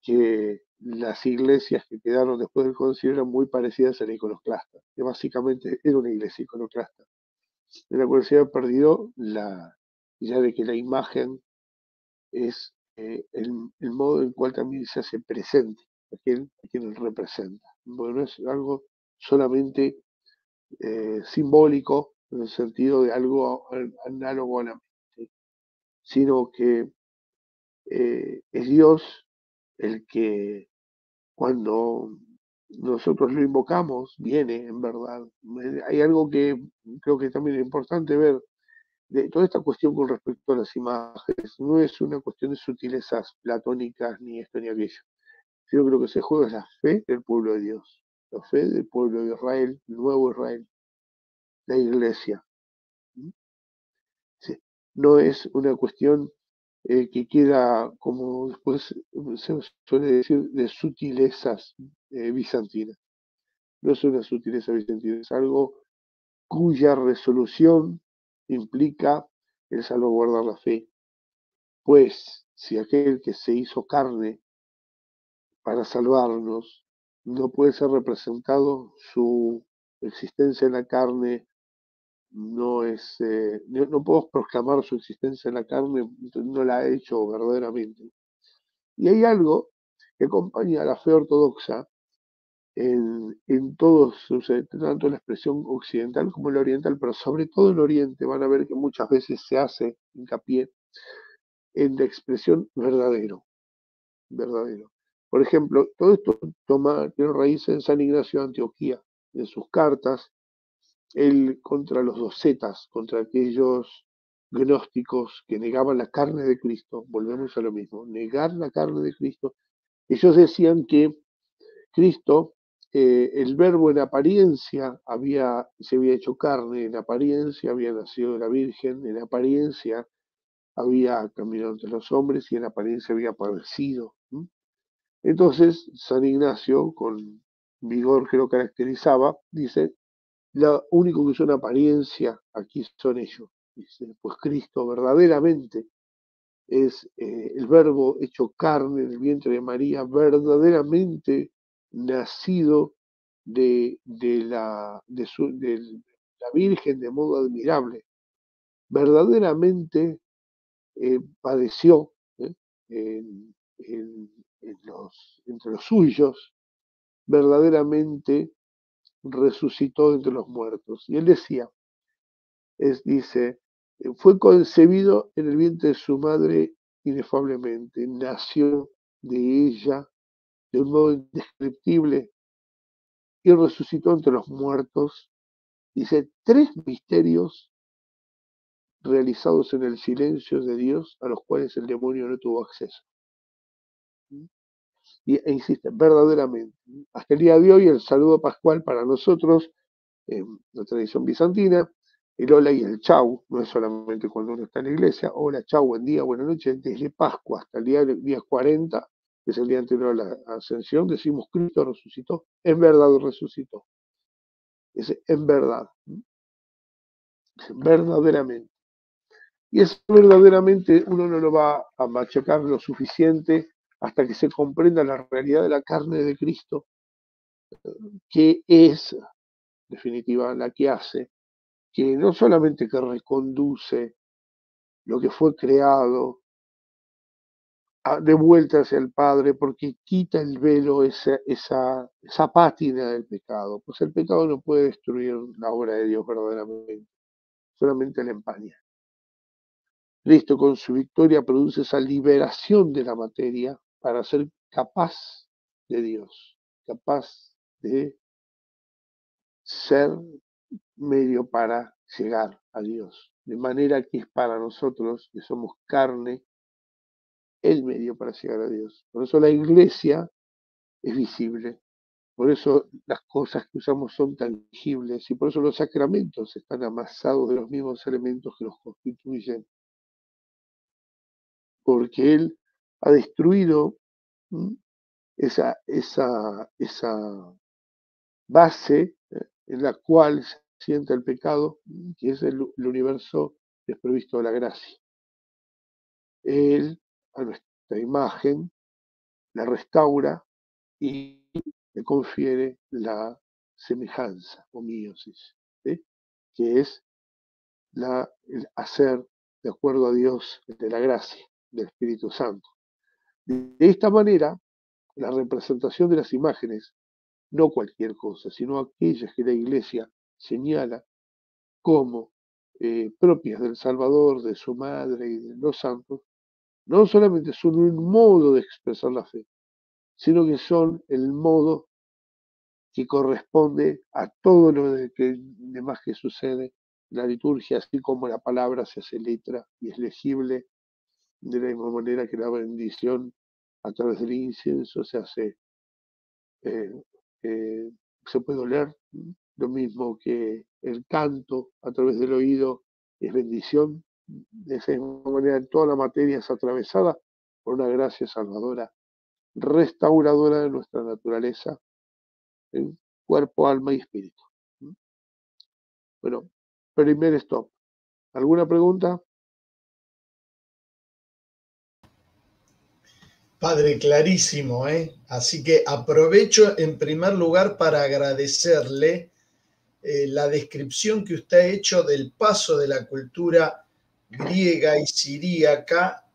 que las iglesias que quedaron después del concilio eran muy parecidas a la iconoclasta, que básicamente era una iglesia iconoclasta, de la cual se había perdido la idea de que la imagen es el modo en el cual también se hace presente a quien representa. Bueno, no es algo solamente simbólico en el sentido de algo análogo a la mente, sino que es Dios el que cuando nosotros lo invocamos, viene en verdad. Hay algo que creo que también es importante ver de toda esta cuestión con respecto a las imágenes. No es una cuestión de sutilezas platónicas ni esto ni aquello. Yo creo que se juega es la fe del pueblo de Dios, la fe del pueblo de Israel, el nuevo Israel, la iglesia. Sí. No es una cuestión que queda, como después se suele decir, de sutilezas bizantinas. No es una sutileza bizantina, es algo cuya resolución implica el salvaguardar la fe. Pues si aquel que se hizo carne para salvarnos no puede ser representado, su existencia en la carne no es, no podemos proclamar su existencia en la carne, no la ha hecho verdaderamente. Y hay algo que acompaña a la fe ortodoxa en todos sus, tanto la expresión occidental como la oriental, pero sobre todo en Oriente van a ver que muchas veces se hace hincapié en la expresión verdadero, verdadero. Por ejemplo, todo esto tiene raíz en San Ignacio de Antioquía, en sus cartas, él contra los docetas, contra aquellos gnósticos que negaban la carne de Cristo, volvemos a lo mismo, negar la carne de Cristo. Ellos decían que Cristo, el verbo en apariencia se había hecho carne, en apariencia había nacido de la Virgen, en apariencia había caminado entre los hombres y en apariencia había padecido. Entonces, San Ignacio, con vigor que lo caracterizaba, dice, lo único que es una apariencia aquí son ellos. Dice, pues Cristo verdaderamente es el verbo hecho carne en el vientre de María, verdaderamente nacido de la Virgen de modo admirable, verdaderamente padeció en, entre los suyos, verdaderamente resucitó entre los muertos. Y él decía, dice, Fue concebido en el vientre de su madre inefablemente, nació de ella de un modo indescriptible y resucitó entre los muertos. Dice, tres misterios realizados en el silencio de Dios a los cuales el demonio no tuvo acceso. E insiste, verdaderamente. Hasta el día de hoy, el saludo pascual para nosotros, en la tradición bizantina, el hola y el chau, no es solamente cuando uno está en la iglesia, hola, chau, buen día, buena noche, desde Pascua hasta el día 40, que es el día anterior a la ascensión, decimos Cristo resucitó, en verdad resucitó. Es en verdad, verdaderamente. Y eso verdaderamente uno no lo va a machacar lo suficiente hasta que se comprenda la realidad de la carne de Cristo, que es, en definitiva, la que hace, que no solamente que reconduce lo que fue creado de vuelta hacia el Padre, porque quita el velo, esa pátina del pecado. Pues el pecado no puede destruir la obra de Dios verdaderamente, solamente la empaña. Cristo con su victoria produce esa liberación de la materia para ser capaz de Dios, capaz de ser medio para llegar a Dios. De manera que es para nosotros, que somos carne, el medio para llegar a Dios. Por eso la iglesia es visible, por eso las cosas que usamos son tangibles y por eso los sacramentos están amasados de los mismos elementos que los constituyen, porque Él ha destruido esa base en la cual se sienta el pecado, que es el universo desprovisto de la gracia. Él, a nuestra imagen, la restaura y le confiere la semejanza, homiosis, ¿sí? Que es el hacer de acuerdo a Dios de la gracia, del Espíritu Santo. De esta manera, la representación de las imágenes, no cualquier cosa, sino aquellas que la Iglesia señala como propias del Salvador, de su madre y de los santos, no solamente son un modo de expresar la fe, sino que son el modo que corresponde a todo lo demás que sucede en la liturgia, así como la palabra se hace letra y es legible, de la misma manera que la bendición a través del incienso eh, eh, se puede oler, lo mismo que el canto a través del oído es bendición, de esa misma manera en toda la materia es atravesada por una gracia salvadora, restauradora de nuestra naturaleza, en cuerpo, alma y espíritu. Bueno, primer stop. ¿Alguna pregunta? Padre, clarísimo, ¿eh? Así que aprovecho en primer lugar para agradecerle la descripción que usted ha hecho del paso de la cultura griega y siríaca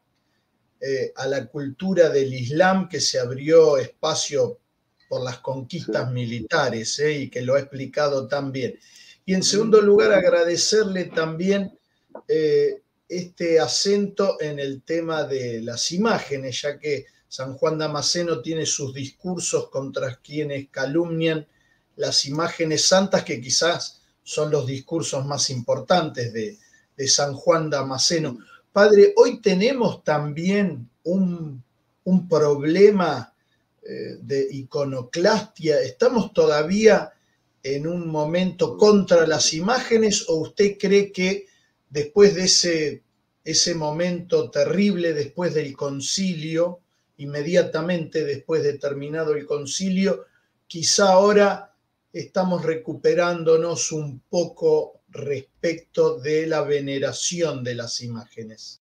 a la cultura del Islam, que se abrió espacio por las conquistas militares y que lo ha explicado tan bien. Y en segundo lugar, agradecerle también este acento en el tema de las imágenes, ya que San Juan Damasceno tiene sus discursos contra quienes calumnian las imágenes santas, que quizás son los discursos más importantes de San Juan Damasceno. Padre, hoy tenemos también un problema de iconoclastia. ¿Estamos todavía en un momento contra las imágenes o usted cree que después de ese momento terrible, después del concilio, inmediatamente después de terminado el concilio, quizá ahora estamos recuperándonos un poco respecto de la veneración de las imágenes?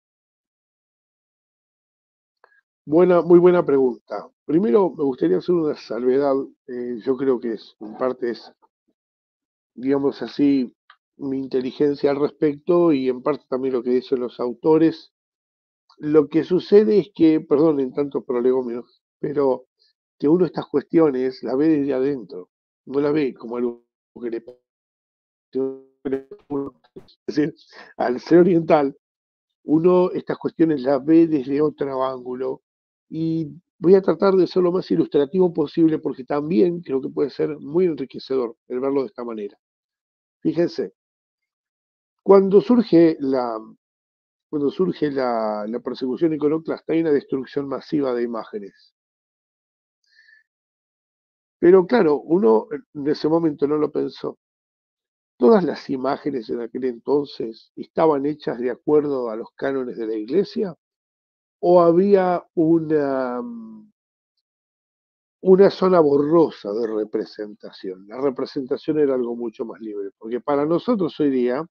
Muy buena pregunta. Primero me gustaría hacer una salvedad. Yo creo que en parte es, digamos así, mi inteligencia al respecto y en parte también lo que dicen los autores. Lo que sucede es que, perdonen tanto prolegómenos, pero que uno estas cuestiones la ve desde adentro, no la ve como algo que le pasa Es decir, al ser oriental, uno estas cuestiones las ve desde otro ángulo y voy a tratar de ser lo más ilustrativo posible porque también creo que puede ser muy enriquecedor el verlo de esta manera. Fíjense, cuando surge la persecución iconoclasta hay una destrucción masiva de imágenes. Pero claro, uno en ese momento no lo pensó. Todas las imágenes en aquel entonces estaban hechas de acuerdo a los cánones de la iglesia o había una zona borrosa de representación. La representación era algo mucho más libre, porque para nosotros hoy día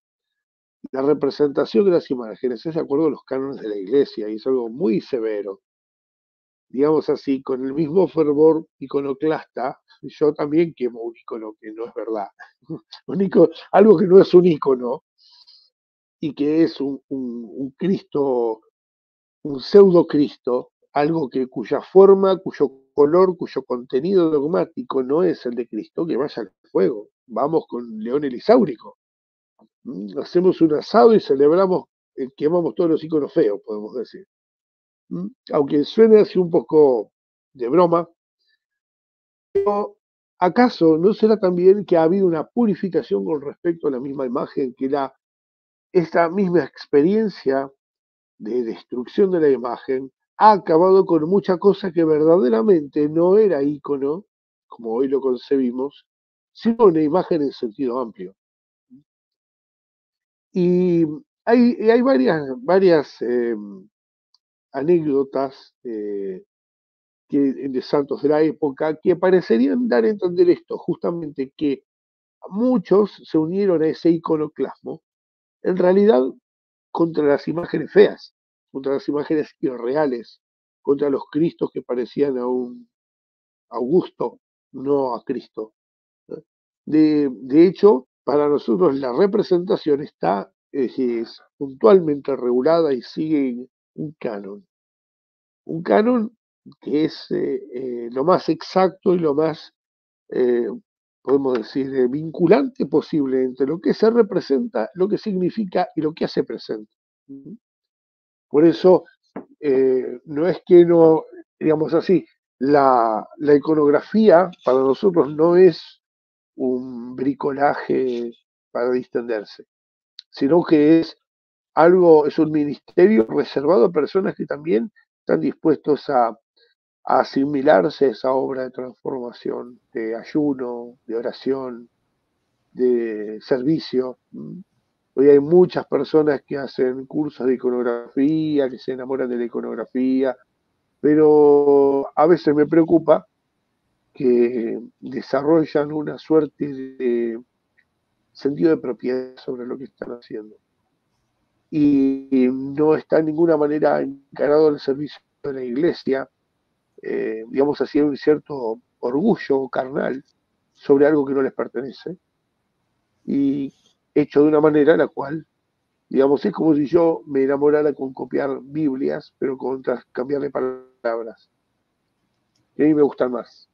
la representación de las imágenes es de acuerdo a los cánones de la iglesia y es algo muy severo. Digamos así, con el mismo fervor iconoclasta, yo también quemo un icono que no es verdad. Algo que no es un icono y que es un Cristo, un pseudo Cristo, algo cuya forma, cuyo color, cuyo contenido dogmático no es el de Cristo, que vaya al fuego. Vamos con león elisáurico. Hacemos un asado y celebramos, quemamos todos los iconos feos, podemos decir. Aunque suene así un poco de broma, pero ¿acaso no será también que ha habido una purificación con respecto a la misma imagen, que esta misma experiencia de destrucción de la imagen ha acabado con mucha cosa que verdaderamente no era ícono, como hoy lo concebimos, sino una imagen en sentido amplio? Y hay varias anécdotas de santos de la época que parecerían dar a entender esto, justamente que muchos se unieron a ese iconoclasmo, en realidad contra las imágenes feas, contra las imágenes irreales, contra los Cristos que parecían a un Augusto, no a Cristo. De hecho, para nosotros la representación es puntualmente regulada y sigue un canon. Un canon que es lo más exacto y lo más, eh, podemos decir, vinculante posible entre lo que se representa, lo que significa y lo que hace presente. Por eso, no es que no, digamos así, la iconografía para nosotros no es un bricolaje para distenderse, sino que es un ministerio reservado a personas que también están dispuestos a asimilarse a esa obra de transformación, de ayuno, de oración, de servicio. Hoy hay muchas personas que hacen cursos de iconografía, que se enamoran de la iconografía, pero a veces me preocupa que desarrollan una suerte de sentido de propiedad sobre lo que están haciendo. Y no está en ninguna manera encarado al servicio de la iglesia, digamos así, un cierto orgullo carnal sobre algo que no les pertenece, y hecho de una manera en la cual, digamos, es como si yo me enamorara con copiar Biblias, pero con cambiarle palabras. Y a mí me gustan más.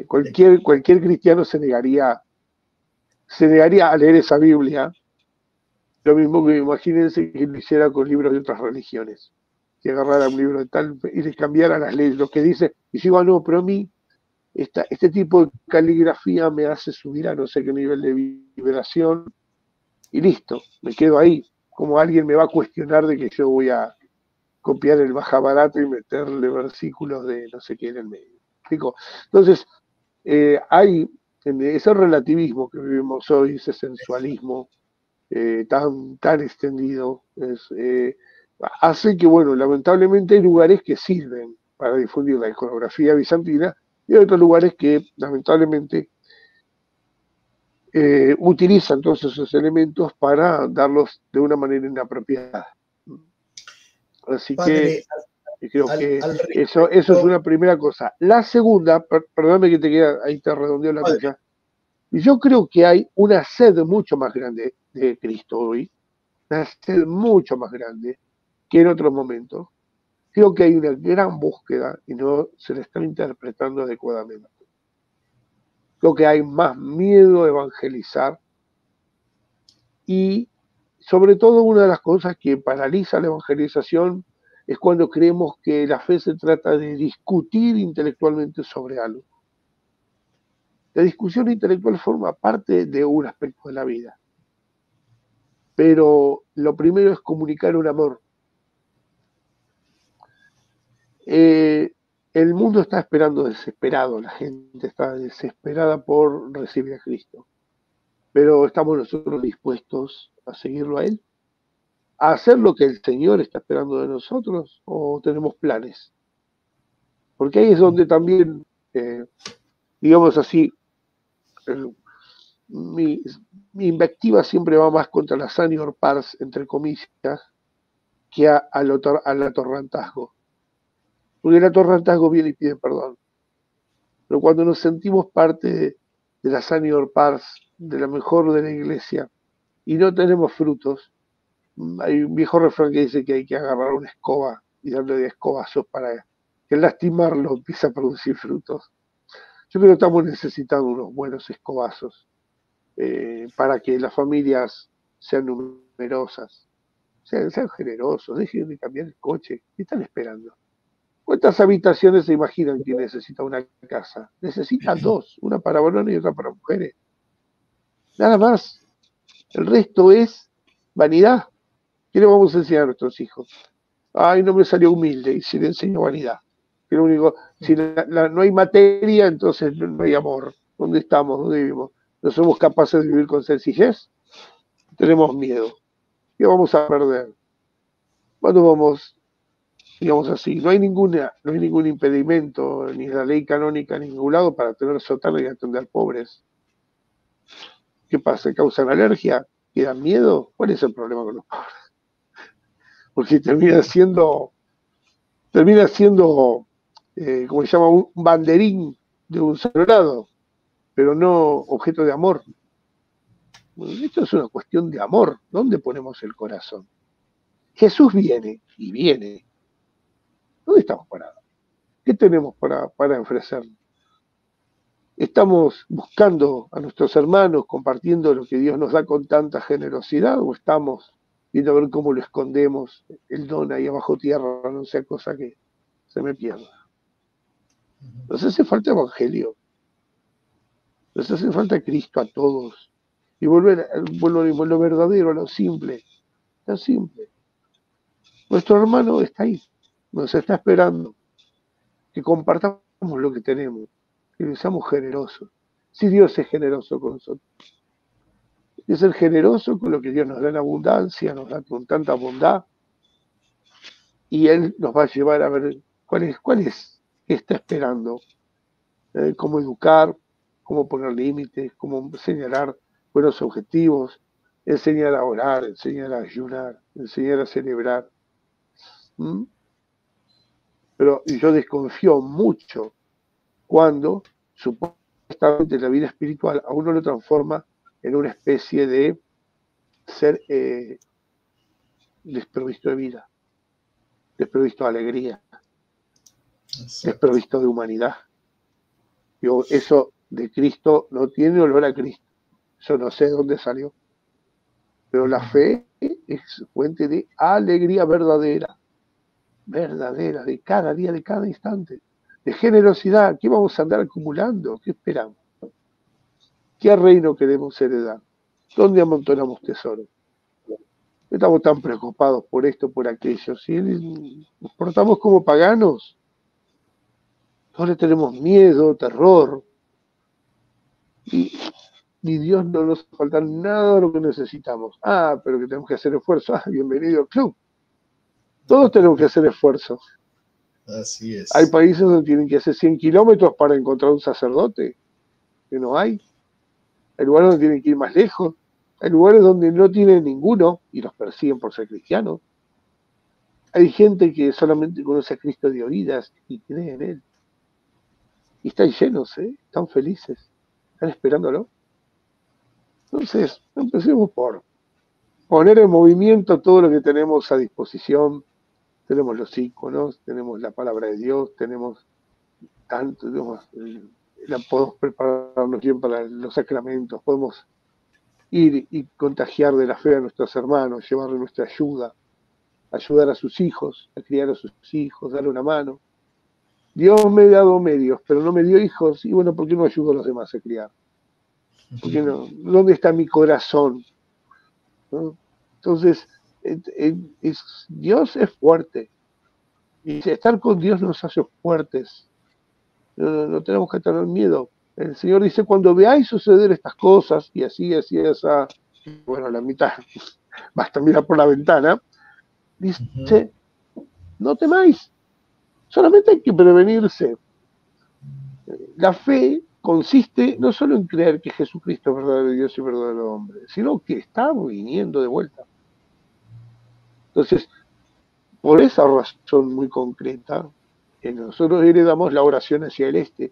Cualquier cristiano se negaría a leer esa Biblia, lo mismo que imagínense que lo hiciera con libros de otras religiones, que agarrara un libro de tal y les cambiara las leyes, lo que dice, y digo, no, pero a mí este tipo de caligrafía me hace subir a no sé qué nivel de vibración y listo, me quedo ahí. Como alguien me va a cuestionar de que yo voy a copiar el Mahabharata y meterle versículos de no sé qué en el medio. ¿Explico? Entonces, hay en ese relativismo que vivimos hoy, ese sensualismo tan extendido, hace que, bueno, lamentablemente hay lugares que sirven para difundir la iconografía bizantina y hay otros lugares que, lamentablemente, utilizan todos esos elementos para darlos de una manera inapropiada. Así Padre, que creo que al eso es respecto, una primera cosa. La segunda, perdóname que te queda, ahí te redondeo la padre, tuya. Yo creo que hay una sed mucho más grande de Cristo hoy, una sed mucho más grande que en otros momentos. Creo que hay una gran búsqueda y no se le está interpretando adecuadamente. Creo que hay más miedo a evangelizar Y sobre todo una de las cosas que paraliza la evangelización es cuando creemos que la fe se trata de discutir intelectualmente sobre algo. La discusión intelectual forma parte de un aspecto de la vida, pero lo primero es comunicar un amor. El mundo está esperando desesperado, la gente está desesperada por recibir a Cristo, pero ¿estamos nosotros dispuestos a seguirlo a Él? ¿A hacer lo que el Señor está esperando de nosotros o tenemos planes? Porque ahí es donde también, digamos así, mi, mi invectiva siempre va más contra la senior pars, entre comillas, que al atorrantazgo. Porque el atorrantazgo viene y pide perdón. Pero cuando nos sentimos parte de la senior pars, de la mejor de la iglesia, y no tenemos frutos, hay un viejo refrán que dice que hay que agarrar una escoba y darle de escobazos para que al lastimarlo empiece a producir frutos. Yo creo que estamos necesitando unos buenos escobazos para que las familias sean numerosas, sean generosos, dejen de cambiar el coche. ¿Qué están esperando? ¿Cuántas habitaciones se imaginan que necesita una casa? Necesita dos, una para varones y otra para mujeres. Nada más. El resto es vanidad. ¿Qué le vamos a enseñar a nuestros hijos? Ay, no me salió humilde y si le enseño vanidad. Que lo único, si no hay materia, entonces no hay amor. ¿Dónde estamos? ¿Dónde vivimos? ¿No somos capaces de vivir con sencillez? Tenemos miedo. ¿Qué vamos a perder? ¿Cuándo vamos, digamos así? No hay ningún impedimento, ni la ley canónica, ni ningún lado para tener sótano y atender pobres. ¿Qué pasa? ¿Causan alergia? ¿Quedan miedo? ¿Cuál es el problema con los pobres? Porque termina siendo como se llama, un banderín de un solo lado, pero no objeto de amor. Bueno, esto es una cuestión de amor. ¿Dónde ponemos el corazón? Jesús viene y viene. ¿Dónde estamos parados? ¿Qué tenemos para ofrecernos? ¿Estamos buscando a nuestros hermanos, compartiendo lo que Dios nos da con tanta generosidad, o estamos viendo a ver cómo lo escondemos, el don ahí abajo tierra, no sea cosa que se me pierda? Nos hace falta evangelio, nos hace falta Cristo a todos, y volver a lo verdadero, a lo simple, tan simple. Nuestro hermano está ahí, nos está esperando, que compartamos lo que tenemos, que seamos generosos. Si Dios es generoso con nosotros, es ser generoso con lo que Dios nos da en abundancia, nos da con tanta bondad, y Él nos va a llevar a ver qué está esperando, cómo educar, cómo poner límites, cómo señalar buenos objetivos, enseñar a orar, enseñar a ayunar, enseñar a celebrar. ¿Mm? Pero yo desconfío mucho cuando supuestamente la vida espiritual a uno lo transforma en una especie de ser desprovisto de vida, desprovisto de alegría, desprovisto de humanidad. Yo, eso de Cristo no tiene olor a Cristo. Yo no sé de dónde salió. Pero la fe es fuente de alegría verdadera, verdadera, de cada día, de cada instante, de generosidad. ¿Qué vamos a andar acumulando? ¿Qué esperamos? ¿Qué reino queremos heredar? ¿Dónde amontonamos tesoros? Estamos tan preocupados por esto, por aquello. Si nos portamos como paganos, no le tenemos miedo, terror. Y Dios no nos falta nada de lo que necesitamos. Ah, pero que tenemos que hacer esfuerzo. Ah, bienvenido al club. Todos tenemos que hacer esfuerzo. Así es. Hay países donde tienen que hacer 100 kilómetros para encontrar un sacerdote, que no hay. Hay lugares donde tienen que ir más lejos. Hay lugares donde no tienen ninguno y los persiguen por ser cristianos. Hay gente que solamente conoce a Cristo de oídas y cree en Él. Y están llenos, están felices, están esperándolo. Entonces, empecemos por poner en movimiento todo lo que tenemos a disposición. Tenemos los íconos, tenemos la palabra de Dios, tenemos tanto, podemos prepararnos bien para los sacramentos, podemos ir y contagiar de la fe a nuestros hermanos, llevarle nuestra ayuda, ayudar a sus hijos, a criar a sus hijos, darle una mano. Dios me ha dado medios, pero no me dio hijos, y bueno, ¿por qué no ayudo a los demás a criar? ¿Por qué no? ¿Dónde está mi corazón? ¿No? Entonces, Dios es fuerte, y estar con Dios nos hace fuertes. No tenemos que tener miedo. El Señor dice, cuando veáis suceder estas cosas, y así, esa, bueno, la mitad, basta mirar por la ventana, dice, no temáis, solamente hay que prevenirse. La fe consiste no solo en creer que Jesucristo es verdadero Dios y verdadero hombre, sino que está viniendo de vuelta. Entonces, por esa razón muy concreta, nosotros heredamos la oración hacia el este,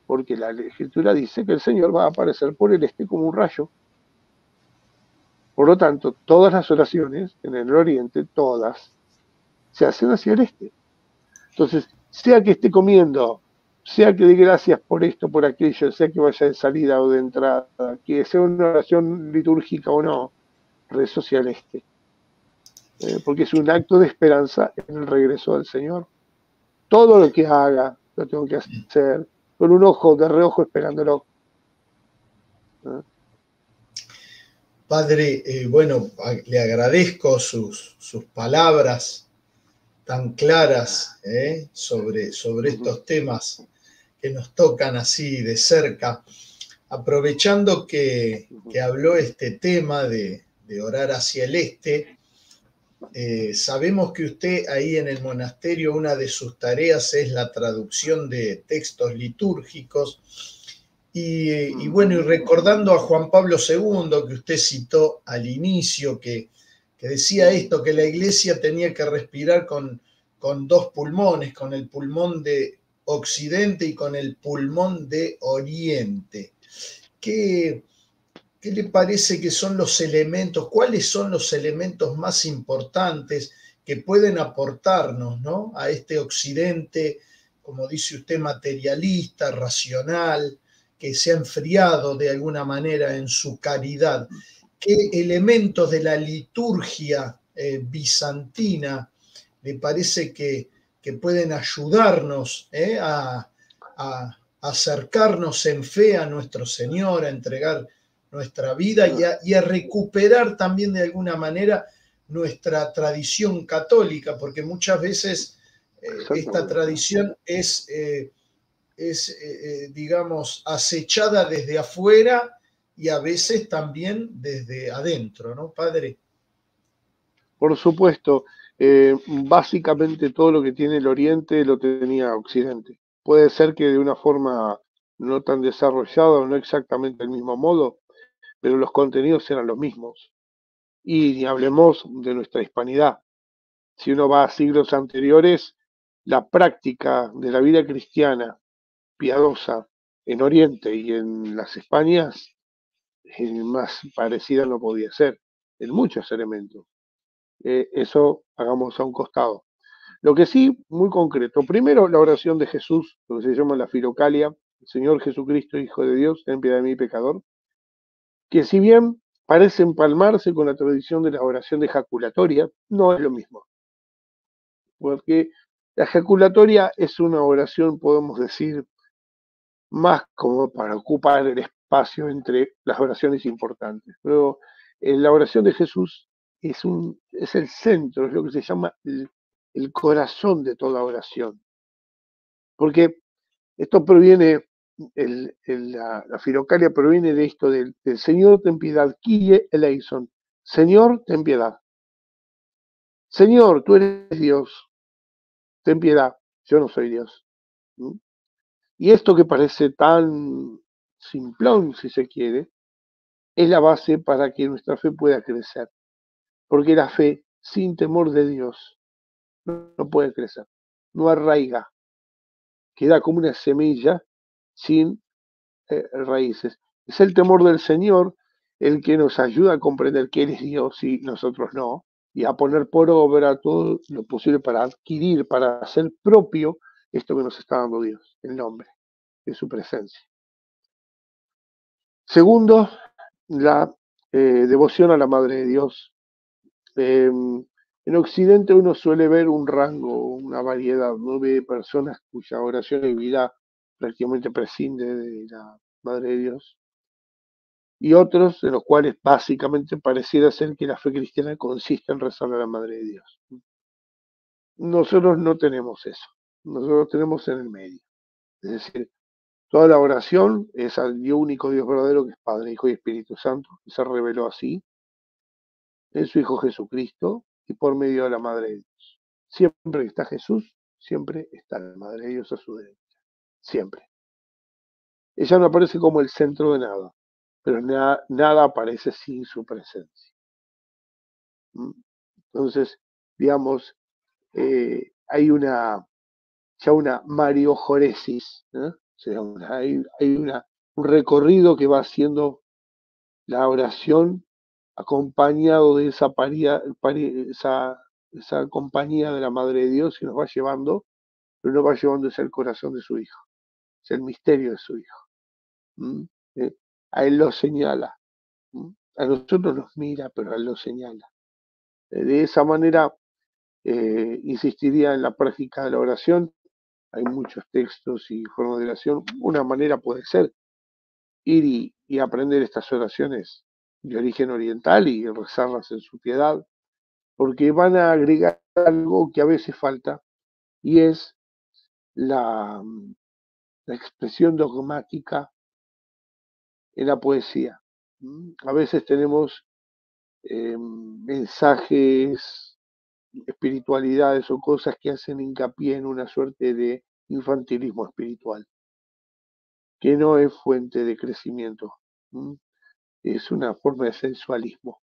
porque la Escritura dice que el Señor va a aparecer por el este como un rayo. Por lo tanto, todas las oraciones en el oriente, todas, se hacen hacia el este. Entonces, sea que esté comiendo, sea que dé gracias por esto, por aquello, sea que vaya de salida o de entrada, que sea una oración litúrgica o no, rezo hacia el este. Porque es un acto de esperanza en el regreso del Señor. Todo lo que haga, lo tengo que hacer con un ojo de reojo esperándolo. Padre, bueno, le agradezco sus palabras tan claras sobre estos temas que nos tocan así de cerca. Aprovechando que habló este tema de orar hacia el este, sabemos que usted ahí en el monasterio, una de sus tareas es la traducción de textos litúrgicos. Y bueno, y recordando a Juan Pablo II, que usted citó al inicio, que decía esto, que la iglesia tenía que respirar con dos pulmones, con el pulmón de Occidente y con el pulmón de Oriente. ¿Qué le parece que son los elementos, cuáles son los elementos más importantes que pueden aportarnos, ¿no?, a este Occidente, como dice usted, materialista, racional, que se ha enfriado de alguna manera en su caridad? ¿Qué elementos de la liturgia bizantina le parece que pueden ayudarnos a acercarnos en fe a nuestro Señor, a entregar nuestra vida y a recuperar también de alguna manera nuestra tradición católica? Porque muchas veces esta tradición es digamos, acechada desde afuera y a veces también desde adentro, ¿no, padre? Por supuesto, básicamente todo lo que tiene el Oriente lo tenía Occidente. Puede ser que de una forma no tan desarrollada o no exactamente del mismo modo, pero los contenidos eran los mismos. Y ni hablemos de nuestra hispanidad. Si uno va a siglos anteriores, la práctica de la vida cristiana piadosa en Oriente y en las Españas más parecida no podía ser, en muchos elementos. Eso hagamos a un costado. Lo que sí, muy concreto. Primero, la oración de Jesús, lo que se llama la filocalia, Señor Jesucristo, Hijo de Dios, ten piedad de mí, pecador, que si bien parece empalmarse con la tradición de la oración de ejaculatoria, no es lo mismo. Porque la ejaculatoria es una oración, podemos decir, más como para ocupar el espacio entre las oraciones importantes. Pero la oración de Jesús es el centro, es lo que se llama el corazón de toda oración. Porque esto proviene, la filocalia proviene de esto, del Señor ten piedad, Kyrie eleison, Señor ten piedad. Señor, tú eres Dios, ten piedad, yo no soy Dios. ¿Mm? Y esto que parece tan simplón, si se quiere, es la base para que nuestra fe pueda crecer. Porque la fe, sin temor de Dios, no puede crecer, no arraiga, queda como una semilla sin raíces. Es el temor del Señor el que nos ayuda a comprender que Él es Dios y nosotros no, y a poner por obra todo lo posible para adquirir, para hacer propio esto que nos está dando Dios, el nombre de su presencia. Segundo, la devoción a la Madre de Dios. En Occidente uno suele ver un rango, una variedad, no ve personas cuya oración y vida prácticamente prescinde de la Madre de Dios, y otros en los cuales básicamente pareciera ser que la fe cristiana consiste en rezar a la Madre de Dios. Nosotros no tenemos eso, nosotros tenemos en el medio, es decir, toda la oración es al Dios único, Dios verdadero, que es Padre, Hijo y Espíritu Santo, que se reveló así en su Hijo Jesucristo y por medio de la Madre de Dios. Siempre que está Jesús, siempre está la Madre de Dios a su derecha. Siempre. Ella no aparece como el centro de nada, pero nada aparece sin su presencia. Entonces, digamos, hay ya una mariojoresis, ¿no? O sea, hay un recorrido que va haciendo la oración acompañado de esa compañía de la Madre de Dios y nos va llevando, pero nos va llevando hacia el corazón de su Hijo, es el misterio de su Hijo. A Él lo señala, a nosotros nos mira, pero a Él lo señala. De esa manera, insistiría en la práctica de la oración. Hay muchos textos y formas de oración. Una manera puede ser ir y aprender estas oraciones de origen oriental y rezarlas en su piedad, porque van a agregar algo que a veces falta, y es la expresión dogmática en la poesía. A veces tenemos mensajes, espiritualidades o cosas que hacen hincapié en una suerte de infantilismo espiritual, que no es fuente de crecimiento, es una forma de sensualismo.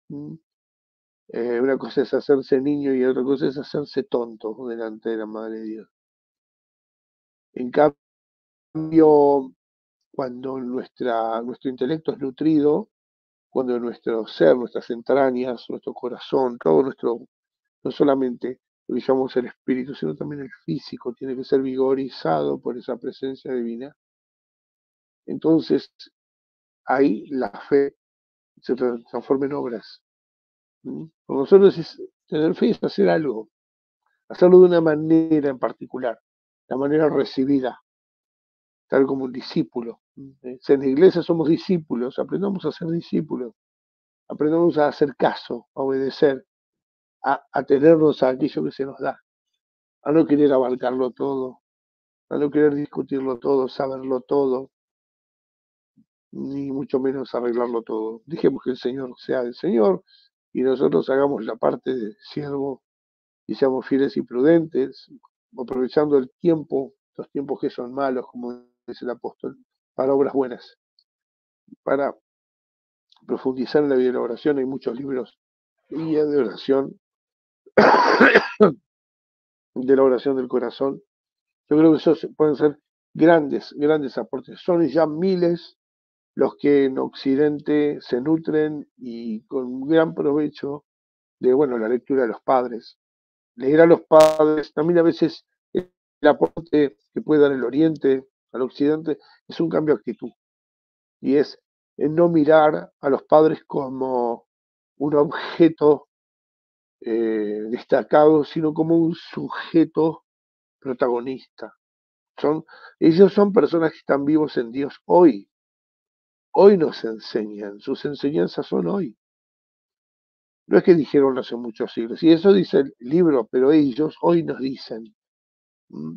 Una cosa es hacerse niño y otra cosa es hacerse tonto delante de la Madre de Dios. En cambio, cuando nuestro intelecto es nutrido, cuando nuestro ser, nuestras entrañas, nuestro corazón, todo nuestro, no solamente lo que llamamos el espíritu, sino también el físico, tiene que ser vigorizado por esa presencia divina. Entonces, ahí la fe se transforma en obras. Para nosotros tener fe es hacer algo, hacerlo de una manera en particular, la manera recibida, tal como un discípulo. En la iglesia somos discípulos, aprendamos a ser discípulos, aprendamos a hacer caso, a obedecer, a tenernos a aquello que se nos da, a no querer abarcarlo todo, a no querer discutirlo todo, saberlo todo, ni mucho menos arreglarlo todo. Dejemos que el Señor sea el Señor y nosotros hagamos la parte de siervo y seamos fieles y prudentes, aprovechando el tiempo, los tiempos que son malos, como dice el apóstol, para obras buenas, para profundizar en la vida de la oración. Hay muchos libros guía de oración, de la oración del corazón. Yo creo que esos pueden ser grandes, grandes aportes. Son ya miles los que en Occidente se nutren y con gran provecho de, bueno, la lectura de los padres. Leer a los padres, también a veces el aporte que puede dar el Oriente al Occidente es un cambio de actitud. Y es en no mirar a los padres como un objeto destacado, sino como un sujeto protagonista. Ellos son personas que están vivos en Dios hoy. Hoy nos enseñan, sus enseñanzas son hoy. No es que dijeron hace muchos siglos, y eso dice el libro, pero ellos hoy nos dicen.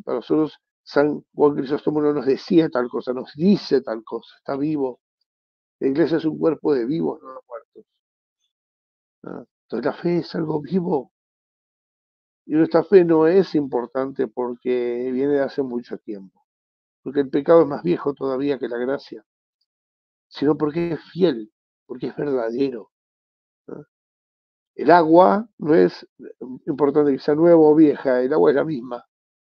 Para nosotros, San Juan Crisóstomo no nos decía tal cosa, nos dice tal cosa, está vivo. La iglesia es un cuerpo de vivos, no de muertos. Entonces la fe es algo vivo. Y nuestra fe no es importante porque viene de hace mucho tiempo, porque el pecado es más viejo todavía que la gracia, sino porque es fiel, porque es verdadero. El agua no es importante que sea nueva o vieja, el agua es la misma.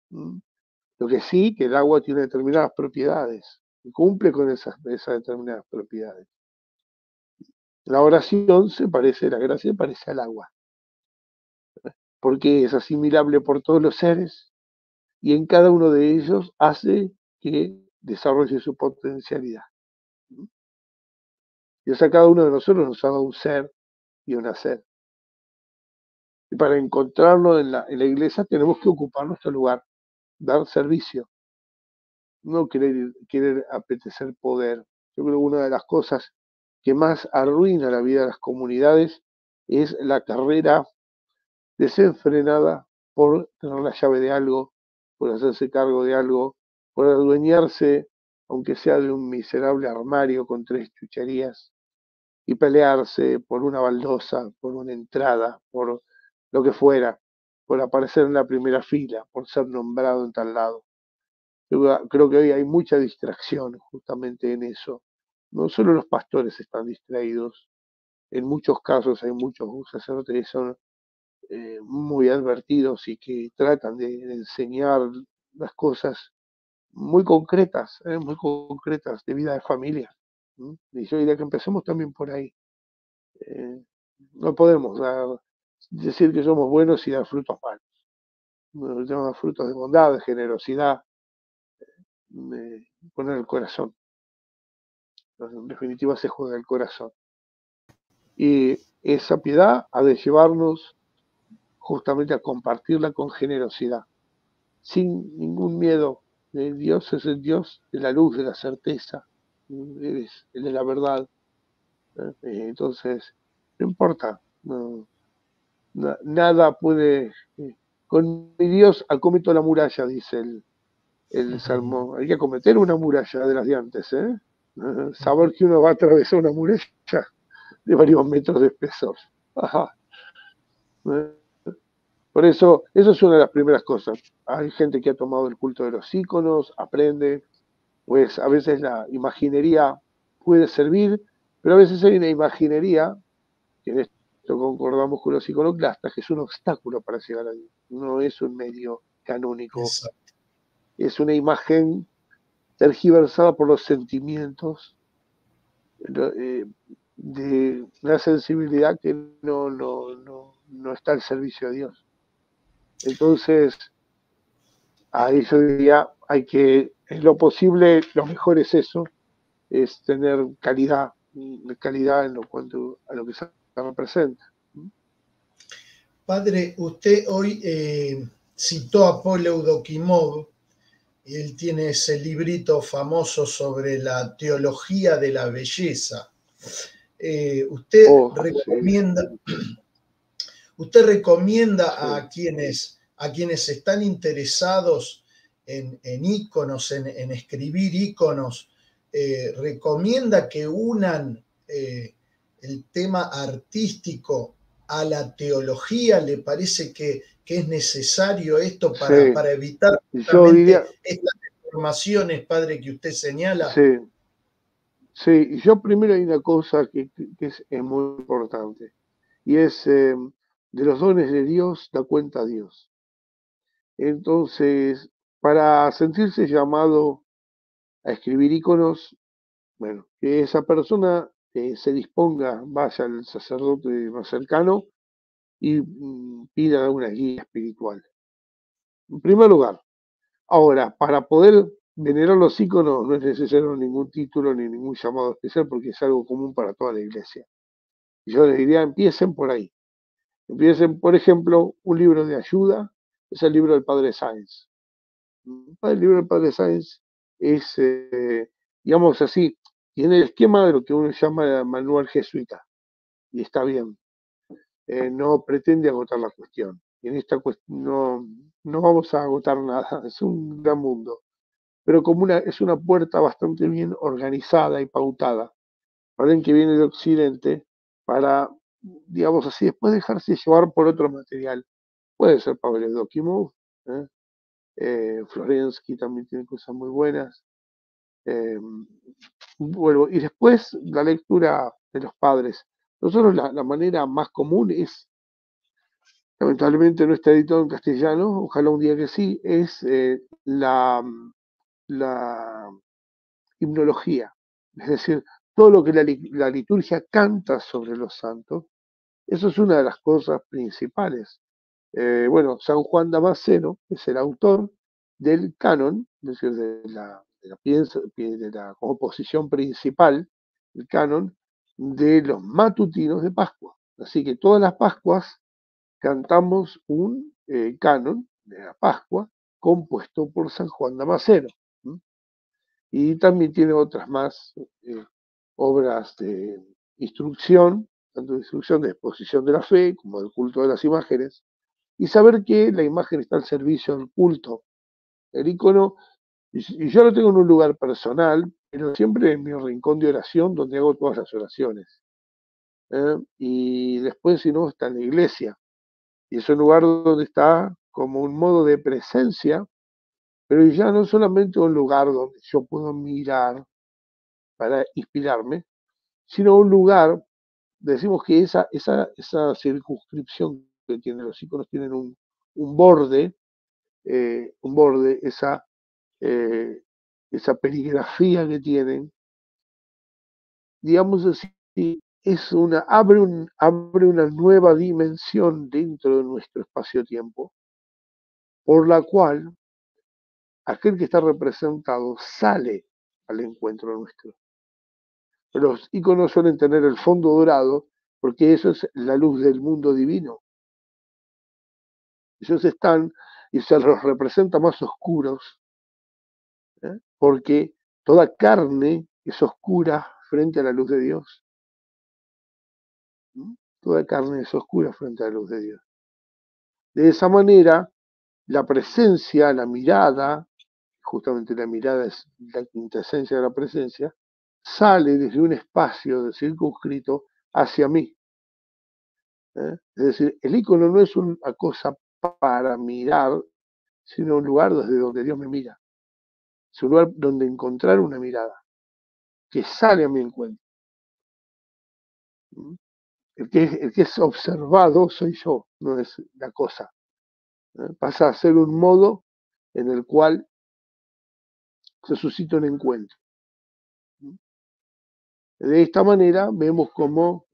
Lo que sí, que el agua tiene determinadas propiedades y cumple con esas determinadas propiedades. La oración se parece, la gracia se parece al agua, porque es asimilable por todos los seres y en cada uno de ellos hace que desarrolle su potencialidad. Dios a cada uno de nosotros nos ha dado un ser y un hacer. Y para encontrarlo en la iglesia tenemos que ocupar nuestro lugar, dar servicio, no querer apetecer poder. Yo creo que una de las cosas que más arruina la vida de las comunidades es la carrera desenfrenada por tener la llave de algo, por hacerse cargo de algo, por adueñarse, aunque sea de un miserable armario con 3 chucherías, y pelearse por una baldosa, por una entrada, por lo que fuera, por aparecer en la primera fila, por ser nombrado en tal lado. Yo creo que hoy hay mucha distracción justamente en eso. No solo los pastores están distraídos, en muchos casos hay muchos sacerdotes que son muy advertidos y que tratan de enseñar las cosas muy concretas de vida de familia. Y yo diría que empecemos también por ahí. Eh, no podemos decir que somos buenos y dar frutos malos. Nos llaman frutos de bondad, de generosidad, de poner el corazón. En definitiva se juega el corazón. Y esa piedad ha de llevarnos justamente a compartirla con generosidad, sin ningún miedo. Dios es el Dios de la luz, de la certeza, es el de la verdad. Entonces, no importa, nada puede. Con mi Dios acometo la muralla, dice el Salmo. Hay que acometer una muralla de las de antes, ¿eh? Saber que uno va a atravesar una muralla de varios metros de espesor. Ajá. Por eso es una de las primeras cosas. Hay gente que ha tomado el culto de los íconos, aprende, pues a veces la imaginería puede servir, pero a veces hay una imaginería, que en esto concordamos con los iconoclastas, que es un obstáculo para llegar ahí. No es un medio canónico, Exacto. es una imagen tergiversada por los sentimientos de una sensibilidad que no está al servicio de Dios. Entonces, ahí yo diría, en lo posible, lo mejor es eso, es tener calidad en lo cuanto a lo que se representa. Padre, usted hoy citó a Paul Eudokimov, y él tiene ese librito famoso sobre la teología de la belleza. ¿Usted Sí. recomienda Sí. a quienes están interesados en íconos, en escribir íconos, recomienda que unan el tema artístico a la teología? ¿Le parece que es necesario esto Sí. para evitar Yo justamente diría, estas deformaciones, padre, que usted señala? sí, sí, y yo primero hay una cosa que es muy importante, y es de los dones de Dios da cuenta a Dios. Entonces, para sentirse llamado a escribir íconos, bueno, que esa persona se disponga, vaya al sacerdote más cercano y pida una guía espiritual. En primer lugar, ahora, para poder venerar los íconos no es necesario ningún título ni ningún llamado especial porque es algo común para toda la iglesia. Yo les diría, empiecen por ahí. Empiecen, por ejemplo, un libro de ayuda, es el libro del Padre Sáenz. El libro del Padre Sáenz es, digamos así, tiene el esquema de lo que uno llama manual jesuita, y está bien. No pretende agotar la cuestión. Y en esta cuestión no vamos a agotar nada, es un gran mundo. Pero es una puerta bastante bien organizada y pautada para alguien que viene de Occidente para, digamos así, después dejarse llevar por otro material. Puede ser Pavel Evdokimov, Florensky también tiene cosas muy buenas. Vuelvo. Y después la lectura de los padres. Nosotros la manera más común es, lamentablemente no está editado en castellano, ojalá un día que sí, es la himnología. Es decir, todo lo que la liturgia canta sobre los santos, eso es una de las cosas principales. Bueno, San Juan Damasceno es el autor del canon, es decir, de la composición principal, el canon, de los matutinos de Pascua. Así que todas las Pascuas cantamos un canon de la Pascua compuesto por San Juan Damasceno. Y también tiene otras más obras de instrucción, tanto de instrucción de exposición de la fe como del culto de las imágenes, y saber que la imagen está al servicio del culto. El icono, y yo lo tengo en un lugar personal, pero siempre en mi rincón de oración donde hago todas las oraciones. Y después, si no, está en la iglesia. Y es un lugar donde está como un modo de presencia, pero ya no solamente un lugar donde yo puedo mirar para inspirarme, sino un lugar, decimos que esa circunscripción que tienen los iconos tienen un borde, eh, esa perigrafía que tienen, digamos así, abre una nueva dimensión dentro de nuestro espacio-tiempo, por la cual aquel que está representado sale al encuentro nuestro. Los iconos suelen tener el fondo dorado porque eso es la luz del mundo divino. Ellos están y se los representa más oscuros, porque toda carne es oscura frente a la luz de Dios. Toda carne es oscura frente a la luz de Dios. De esa manera, la presencia, la mirada, justamente la mirada es la quintesencia de la presencia, sale desde un espacio de circunscrito hacia mí. Es decir, el icono no es una cosa para mirar, sino un lugar desde donde Dios me mira. Es un lugar donde encontrar una mirada que sale a mi encuentro. El que es observado soy yo, no es la cosa. Pasa a ser un modo en el cual se suscita un encuentro. De esta manera vemos cómo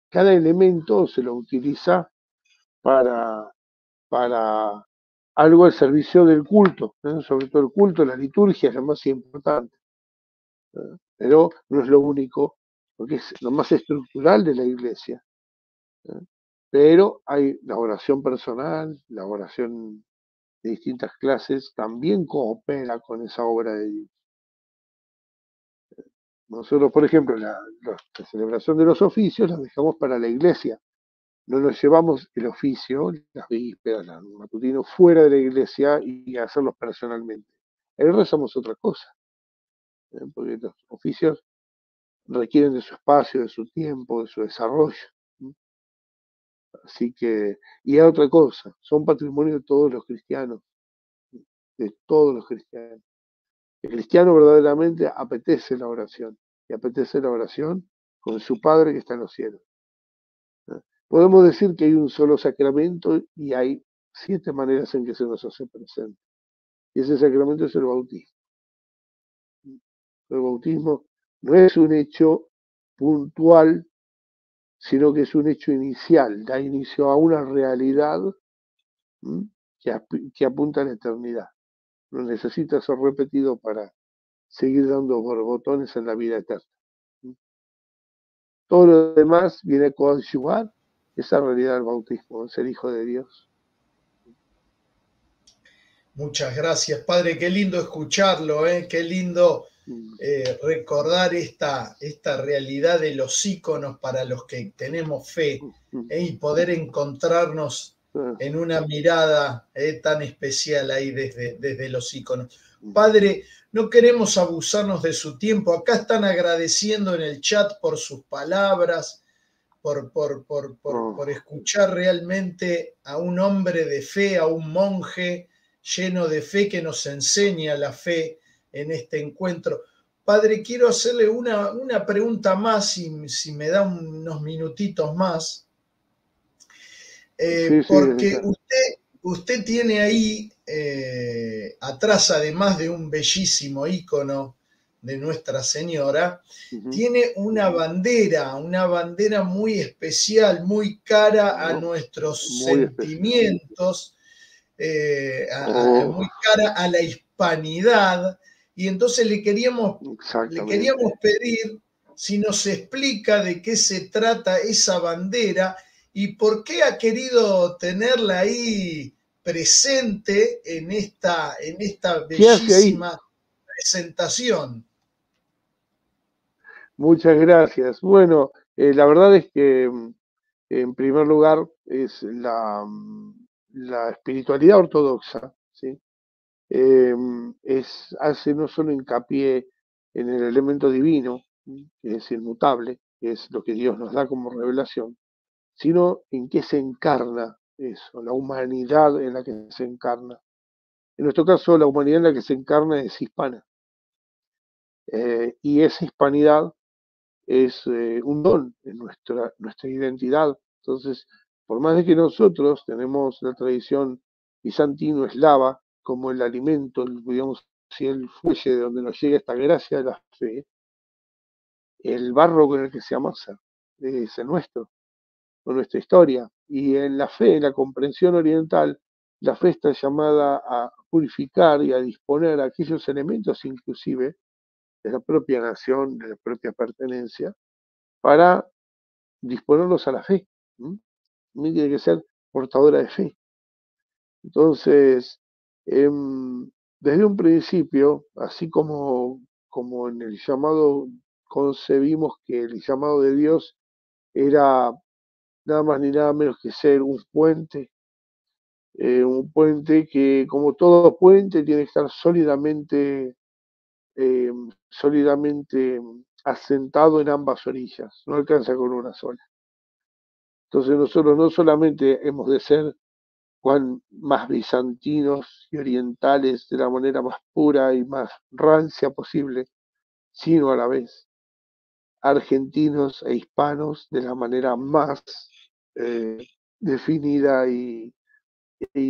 cada elemento se lo utiliza para algo al servicio del culto, sobre todo el culto, la liturgia es lo más importante, pero no es lo único, porque es lo más estructural de la iglesia. Pero hay la oración personal, la oración de distintas clases, también coopera con esa obra de Dios. Nosotros, por ejemplo, la celebración de los oficios la dejamos para la iglesia. No nos llevamos el oficio, las vísperas, los matutinos, fuera de la iglesia y hacerlos personalmente. Ahí rezamos otra cosa, porque los oficios requieren de su espacio, de su tiempo, de su desarrollo. Así que, y hay otra cosa, son patrimonio de todos los cristianos, de todos los cristianos. El cristiano verdaderamente apetece la oración, y apetece la oración con su Padre que está en los cielos. Podemos decir que hay un solo sacramento y hay 7 maneras en que se nos hace presente. Y ese sacramento es el bautismo. El bautismo no es un hecho puntual, sino que es un hecho inicial, da inicio a una realidad que apunta a la eternidad. No necesita ser repetido para seguir dando borbotones en la vida eterna. Todo lo demás viene a coadyuvar esa realidad del bautismo, ser hijo de Dios. Muchas gracias, Padre. Qué lindo escucharlo, qué lindo recordar esta realidad de los íconos para los que tenemos fe y poder encontrarnos en una mirada tan especial ahí desde los íconos. Padre, no queremos abusarnos de su tiempo. Acá están agradeciendo en el chat por sus palabras, por escuchar realmente a un hombre de fe, a un monje lleno de fe que nos enseña la fe en este encuentro. Padre, quiero hacerle una pregunta más, si me da unos minutitos más, porque usted tiene ahí atrás, además de un bellísimo ícono de Nuestra Señora, tiene una bandera muy especial, muy cara a nuestros sentimientos, muy cara a la hispanidad, y entonces le queríamos pedir si nos explica de qué se trata esa bandera y por qué ha querido tenerla ahí presente en esta ¿Qué hace ahí? bellísima presentación. Muchas gracias. Bueno, la verdad es que en primer lugar es la espiritualidad ortodoxa, ¿sí? Hace no solo hincapié en el elemento divino, que es inmutable, que es lo que Dios nos da como revelación, sino en qué se encarna eso, la humanidad en la que se encarna. En nuestro caso, la humanidad en la que se encarna es hispana, y esa hispanidad es un don en nuestra identidad. Entonces, por más de que nosotros tenemos la tradición bizantino-eslava como el alimento, digamos, si el fuelle de donde nos llega esta gracia de la fe, el barro con el que se amasa es el nuestro, con nuestra historia. Y en la fe, en la comprensión oriental, la fe está llamada a purificar y a disponer aquellos elementos, inclusive, de la propia nación, de la propia pertenencia, para disponerlos a la fe. ¿M? Tiene que ser portadora de fe. Entonces, desde un principio, así como en el llamado concebimos que el llamado de Dios era nada más ni nada menos que ser un puente que, como todo puente, tiene que estar eh, sólidamente asentado en ambas orillas, no alcanza con una sola. Entonces nosotros no solamente hemos de ser cuán más bizantinos y orientales de la manera más pura y más rancia posible, sino a la vez argentinos e hispanos de la manera más eh, definida y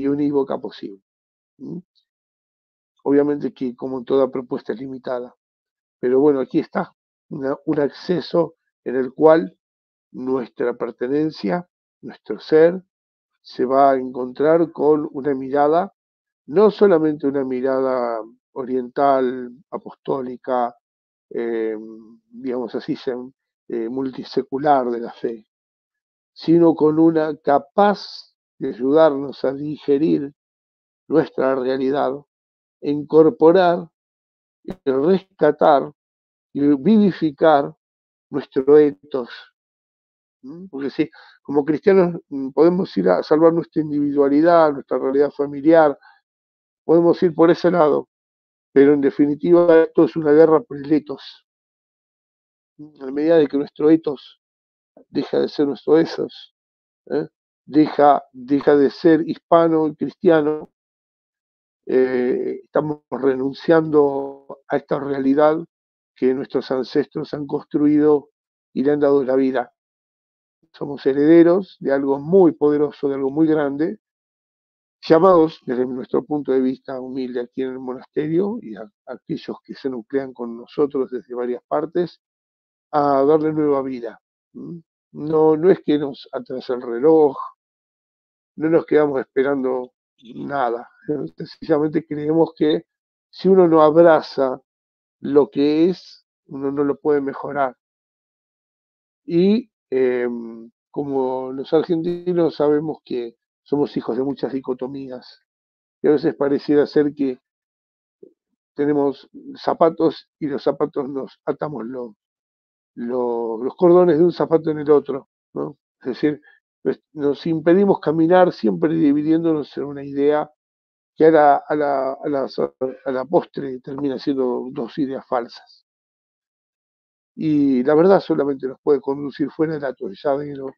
unívoca posible. ¿Mm? Obviamente que como toda propuesta es limitada, pero bueno, aquí está un acceso en el cual nuestra pertenencia, nuestro ser, se va a encontrar con una mirada, no solamente una mirada oriental, apostólica, eh, digamos así, multisecular de la fe, sino con una capaz de ayudarnos a digerir nuestra realidad, incorporar, rescatar y vivificar nuestro ethos. Porque sí, como cristianos podemos ir a salvar nuestra individualidad, nuestra realidad familiar, podemos ir por ese lado, pero en definitiva esto es una guerra por el ethos. A medida de que nuestro ethos deja de ser nuestro ethos, ¿eh? deja de ser hispano y cristiano, estamos renunciando a esta realidad que nuestros ancestros han construido y le han dado la vida. Somos herederos de algo muy poderoso, de algo muy grande, llamados desde nuestro punto de vista humilde aquí en el monasterio y a aquellos que se nuclean con nosotros desde varias partes, a darle nueva vida. No, no es que nos atrase el reloj, no nos quedamos esperando nada. Sencillamente creemos que si uno no abraza lo que es, uno no lo puede mejorar. Y como los argentinos sabemos que somos hijos de muchas dicotomías, y a veces pareciera ser que tenemos zapatos y los zapatos nos atamos los cordones de un zapato en el otro, ¿no? Es decir, nos impedimos caminar siempre dividiéndonos en una idea que a la postre termina siendo dos ideas falsas. Y la verdad solamente nos puede conducir fuera del atolladero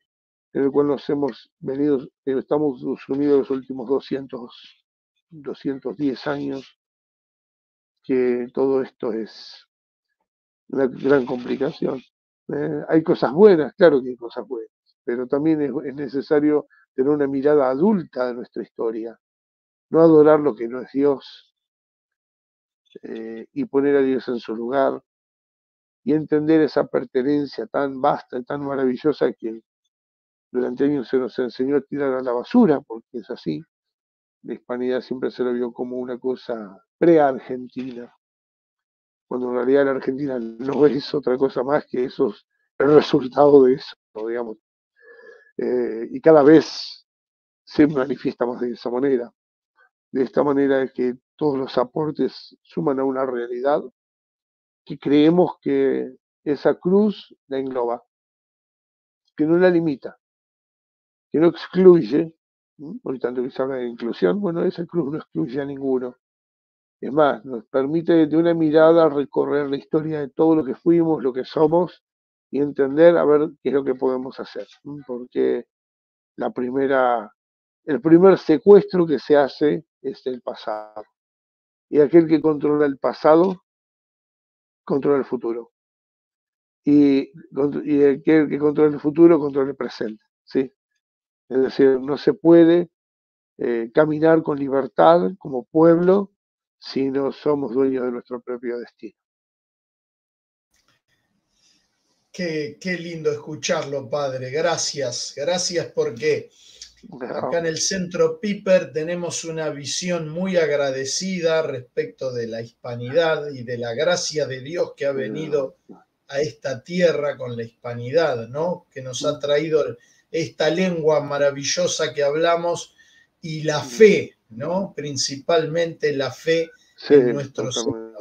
en el cual nos hemos venido, estamos sumidos los últimos 210 años, que todo esto es una gran complicación. Hay cosas buenas, claro que hay cosas buenas, pero también es necesario tener una mirada adulta de nuestra historia, no adorar lo que no es Dios, y poner a Dios en su lugar y entender esa pertenencia tan vasta y tan maravillosa que durante años se nos enseñó a tirar a la basura, porque es así. La hispanidad siempre se lo vio como una cosa pre-argentina. cuando en realidad la Argentina no es otra cosa más que eso, el resultado de eso, digamos. Y cada vez se manifiesta más de esa manera. De esta manera es que todos los aportes suman a una realidad que creemos que esa cruz la engloba, que no la limita, que no excluye. Hoy tanto que se habla de inclusión, bueno, esa cruz no excluye a ninguno. Es más, nos permite de una mirada recorrer la historia de todo lo que fuimos, lo que somos, y entender a ver qué es lo que podemos hacer. Porque el primer secuestro que se hace es el pasado. Y aquel que controla el pasado, controla el futuro. Y aquel que controla el futuro, controla el presente. ¿Sí? Es decir, no se puede caminar con libertad como pueblo si no somos dueños de nuestro propio destino. Qué lindo escucharlo, padre. Gracias, gracias porque acá en el Centro Piper tenemos una visión muy agradecida respecto de la hispanidad y de la gracia de Dios que ha venido a esta tierra con la hispanidad, ¿no? Que nos ha traído esta lengua maravillosa que hablamos y la fe, ¿no? Principalmente la fe en nuestro Señor.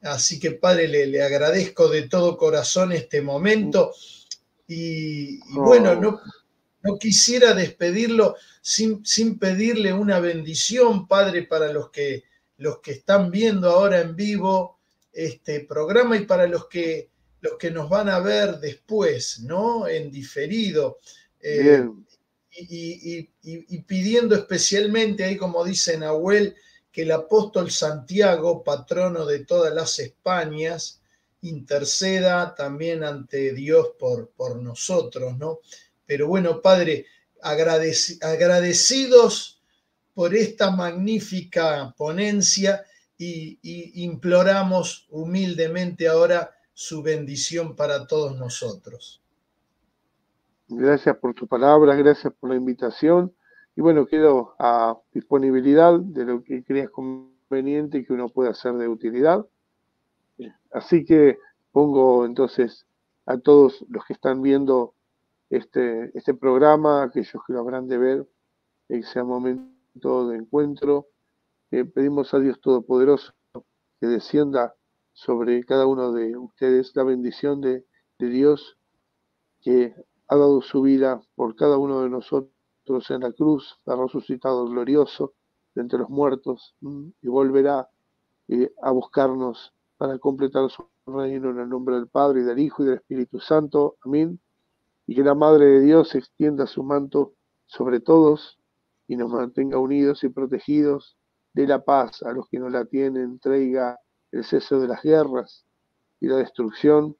Así que, Padre, le agradezco de todo corazón este momento y bueno, no quisiera despedirlo sin pedirle una bendición, Padre, para los que están viendo ahora en vivo este programa y para los que nos van a ver después, ¿no? En diferido. Y pidiendo especialmente, ahí como dice Nahuel, que el apóstol Santiago, patrono de todas las Españas, interceda también ante Dios por nosotros, ¿no? Pero bueno, Padre, agradecidos por esta magnífica ponencia y imploramos humildemente ahora su bendición para todos nosotros. Gracias por tu palabra, gracias por la invitación. Y bueno, quedo a disponibilidad de lo que creas conveniente y que uno pueda hacer de utilidad. Así que pongo entonces a todos los que están viendo este programa, aquellos que lo habrán de ver, que sea momento de encuentro. Pedimos a Dios Todopoderoso que descienda sobre cada uno de ustedes la bendición de Dios, que ha dado su vida por cada uno de nosotros en la cruz, ha resucitado glorioso de entre los muertos y volverá a buscarnos para completar su reino en el nombre del Padre, y del Hijo, y del Espíritu Santo. Amén. Y que la Madre de Dios extienda su manto sobre todos y nos mantenga unidos y protegidos. De la paz a los que no la tienen, traiga el cese de las guerras y la destrucción,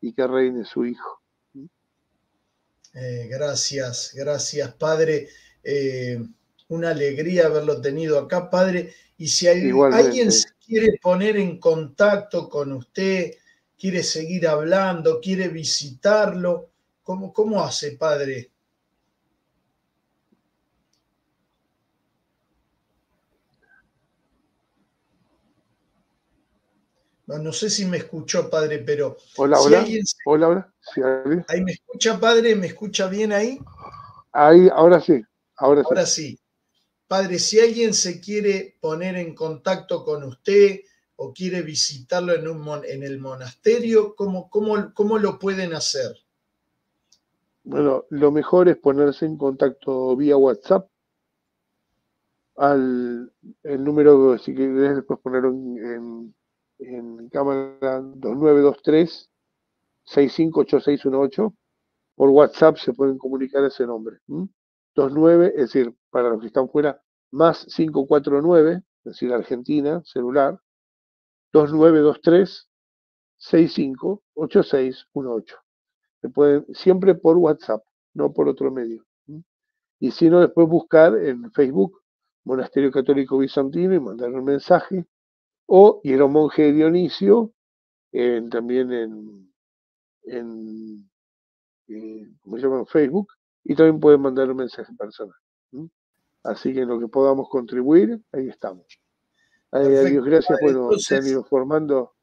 y que reine su Hijo. Gracias, Padre. Una alegría haberlo tenido acá, Padre. Y si alguien se quiere poner en contacto con usted, quiere seguir hablando, quiere visitarlo, ¿cómo hace, Padre? No sé si me escuchó, Padre, pero hola. ¿Sí, ¿ahí me escucha, Padre? ¿Me escucha bien ahí? Ahí, ahora sí. Ahora sí. Padre, si alguien se quiere poner en contacto con usted o quiere visitarlo en el monasterio, ¿cómo lo pueden hacer? Bueno, lo mejor es ponerse en contacto vía WhatsApp el número, si querés después ponerlo en cámara, 2923-658618. Por WhatsApp se pueden comunicar ese nombre. 29, es decir, para los que están fuera, más 549, es decir, Argentina, celular, 2923-658618. Se pueden, siempre por WhatsApp, no por otro medio. Y si no, después buscar en Facebook Monasterio Católico Bizantino y mandar un mensaje, o Hieromonje Dionisio, también ¿cómo se llama? Facebook, y también pueden mandar un mensaje personal. Así que en lo que podamos contribuir, ahí estamos. Dios gracias, bueno, se han ido formando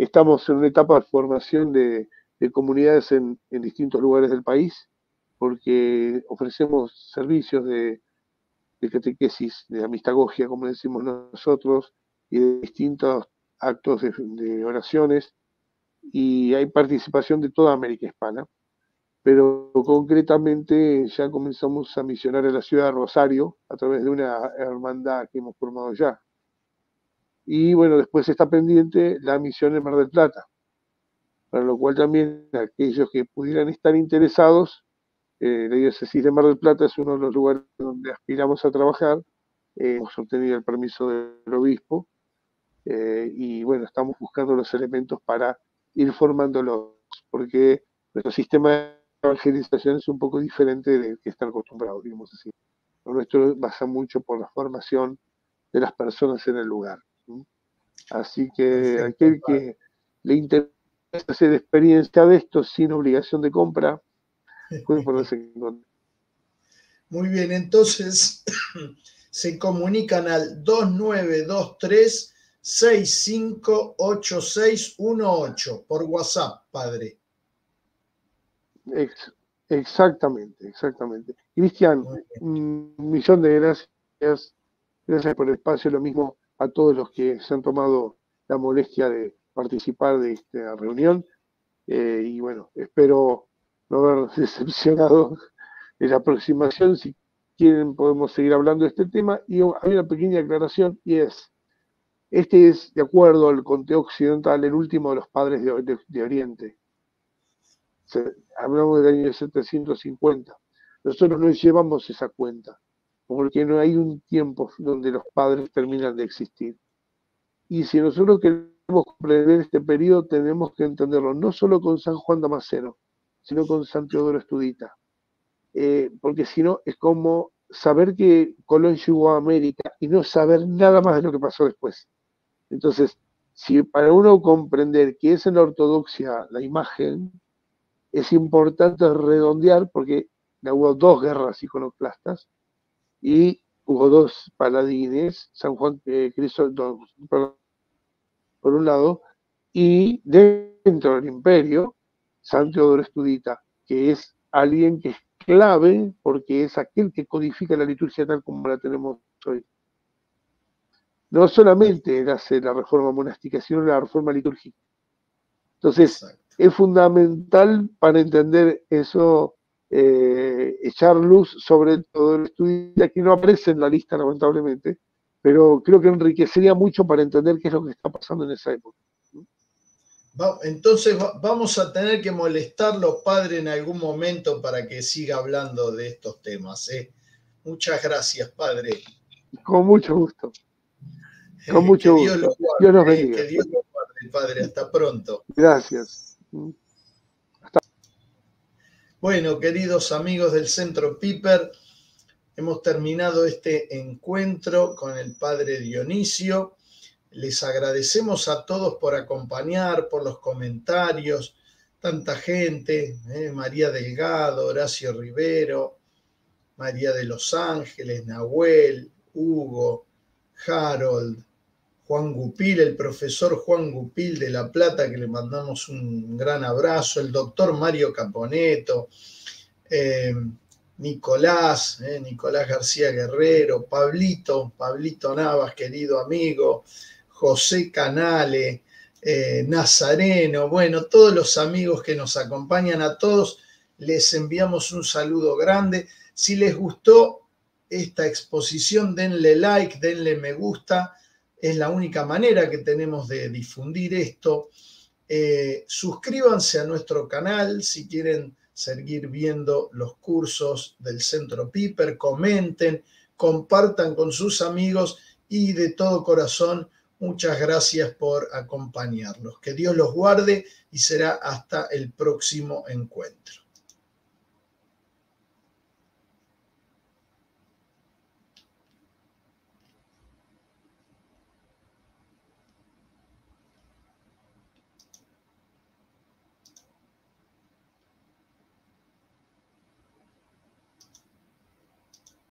estamos en una etapa de formación de comunidades en distintos lugares del país, porque ofrecemos servicios de catequesis, de amistagogia, como decimos nosotros, y de distintos actos de oraciones, y hay participación de toda América Hispana, pero concretamente ya comenzamos a misionar en la ciudad de Rosario a través de una hermandad que hemos formado ya. Y bueno, después está pendiente la misión en Mar del Plata, para lo cual también aquellos que pudieran estar interesados, la diócesis de Mar del Plata es uno de los lugares donde aspiramos a trabajar. Hemos obtenido el permiso del obispo y bueno, estamos buscando los elementos para ir formándolos, porque nuestro sistema de evangelización es un poco diferente del que están acostumbrados, digamos así. Lo nuestro basa mucho por la formación de las personas en el lugar. Así que aquel que le interesa hacer experiencia de esto sin obligación de compra, puede ponerse en contacto. Muy bien, entonces se comunican al 2923-658618 por WhatsApp, padre. Exactamente. Cristian, un millón de gracias. Gracias por el espacio. Lo mismo a todos los que se han tomado la molestia de participar de esta reunión. Y bueno, espero no haber decepcionado en la aproximación. Si quieren podemos seguir hablando de este tema. Y hay una pequeña aclaración, y este es, de acuerdo al conteo occidental, el último de los padres de Oriente. Hablamos del año 750. Nosotros no llevamos esa cuenta, porque no hay un tiempo donde los padres terminan de existir. Y si nosotros queremos comprender este periodo, tenemos que entenderlo no solo con San Juan Damasceno, sino con San Teodoro Estudita. Porque si no, es como saber que Colón llegó a América y no saber nada más de lo que pasó después. Entonces, si para uno comprender que es en la ortodoxia la imagen, es importante redondear, porque hubo dos guerras iconoclastas y hubo dos paladines, San Juan Crisóstomo, por un lado, y dentro del imperio, San Teodoro Estudita, que es alguien que es clave porque es aquel que codifica la liturgia tal como la tenemos hoy. No solamente hace la reforma monástica, sino la reforma litúrgica. Entonces, es fundamental para entender eso, echar luz sobre todo el estudio que no aparece en la lista, lamentablemente, pero creo que enriquecería mucho para entender qué es lo que está pasando en esa época. Entonces vamos a tener que molestarlo, padre, en algún momento para que siga hablando de estos temas. Muchas gracias, padre. Con mucho gusto. Con mucho gusto. Dios lo guarde, Dios nos bendiga. Que Dios lo guarde, padre. Hasta pronto. Gracias. Bueno, queridos amigos del Centro Piper, hemos terminado este encuentro con el padre Dionisio. Les agradecemos a todos por acompañar, por los comentarios, tanta gente, María Delgado, Horacio Rivero, María de los Ángeles, Nahuel, Hugo, Harold, Juan Gupil, el profesor Juan Gupil de La Plata, que le mandamos un gran abrazo, el doctor Mario Caponeto, Nicolás García Guerrero, Pablito Navas, querido amigo, José Canale, Nazareno, bueno, todos los amigos que nos acompañan, a todos les enviamos un saludo grande. Si les gustó esta exposición, denle like, denle me gusta, es la única manera que tenemos de difundir esto. Suscríbanse a nuestro canal si quieren seguir viendo los cursos del Centro Piper, comenten, compartan con sus amigos y de todo corazón, muchas gracias por acompañarnos. Que Dios los guarde y será hasta el próximo encuentro.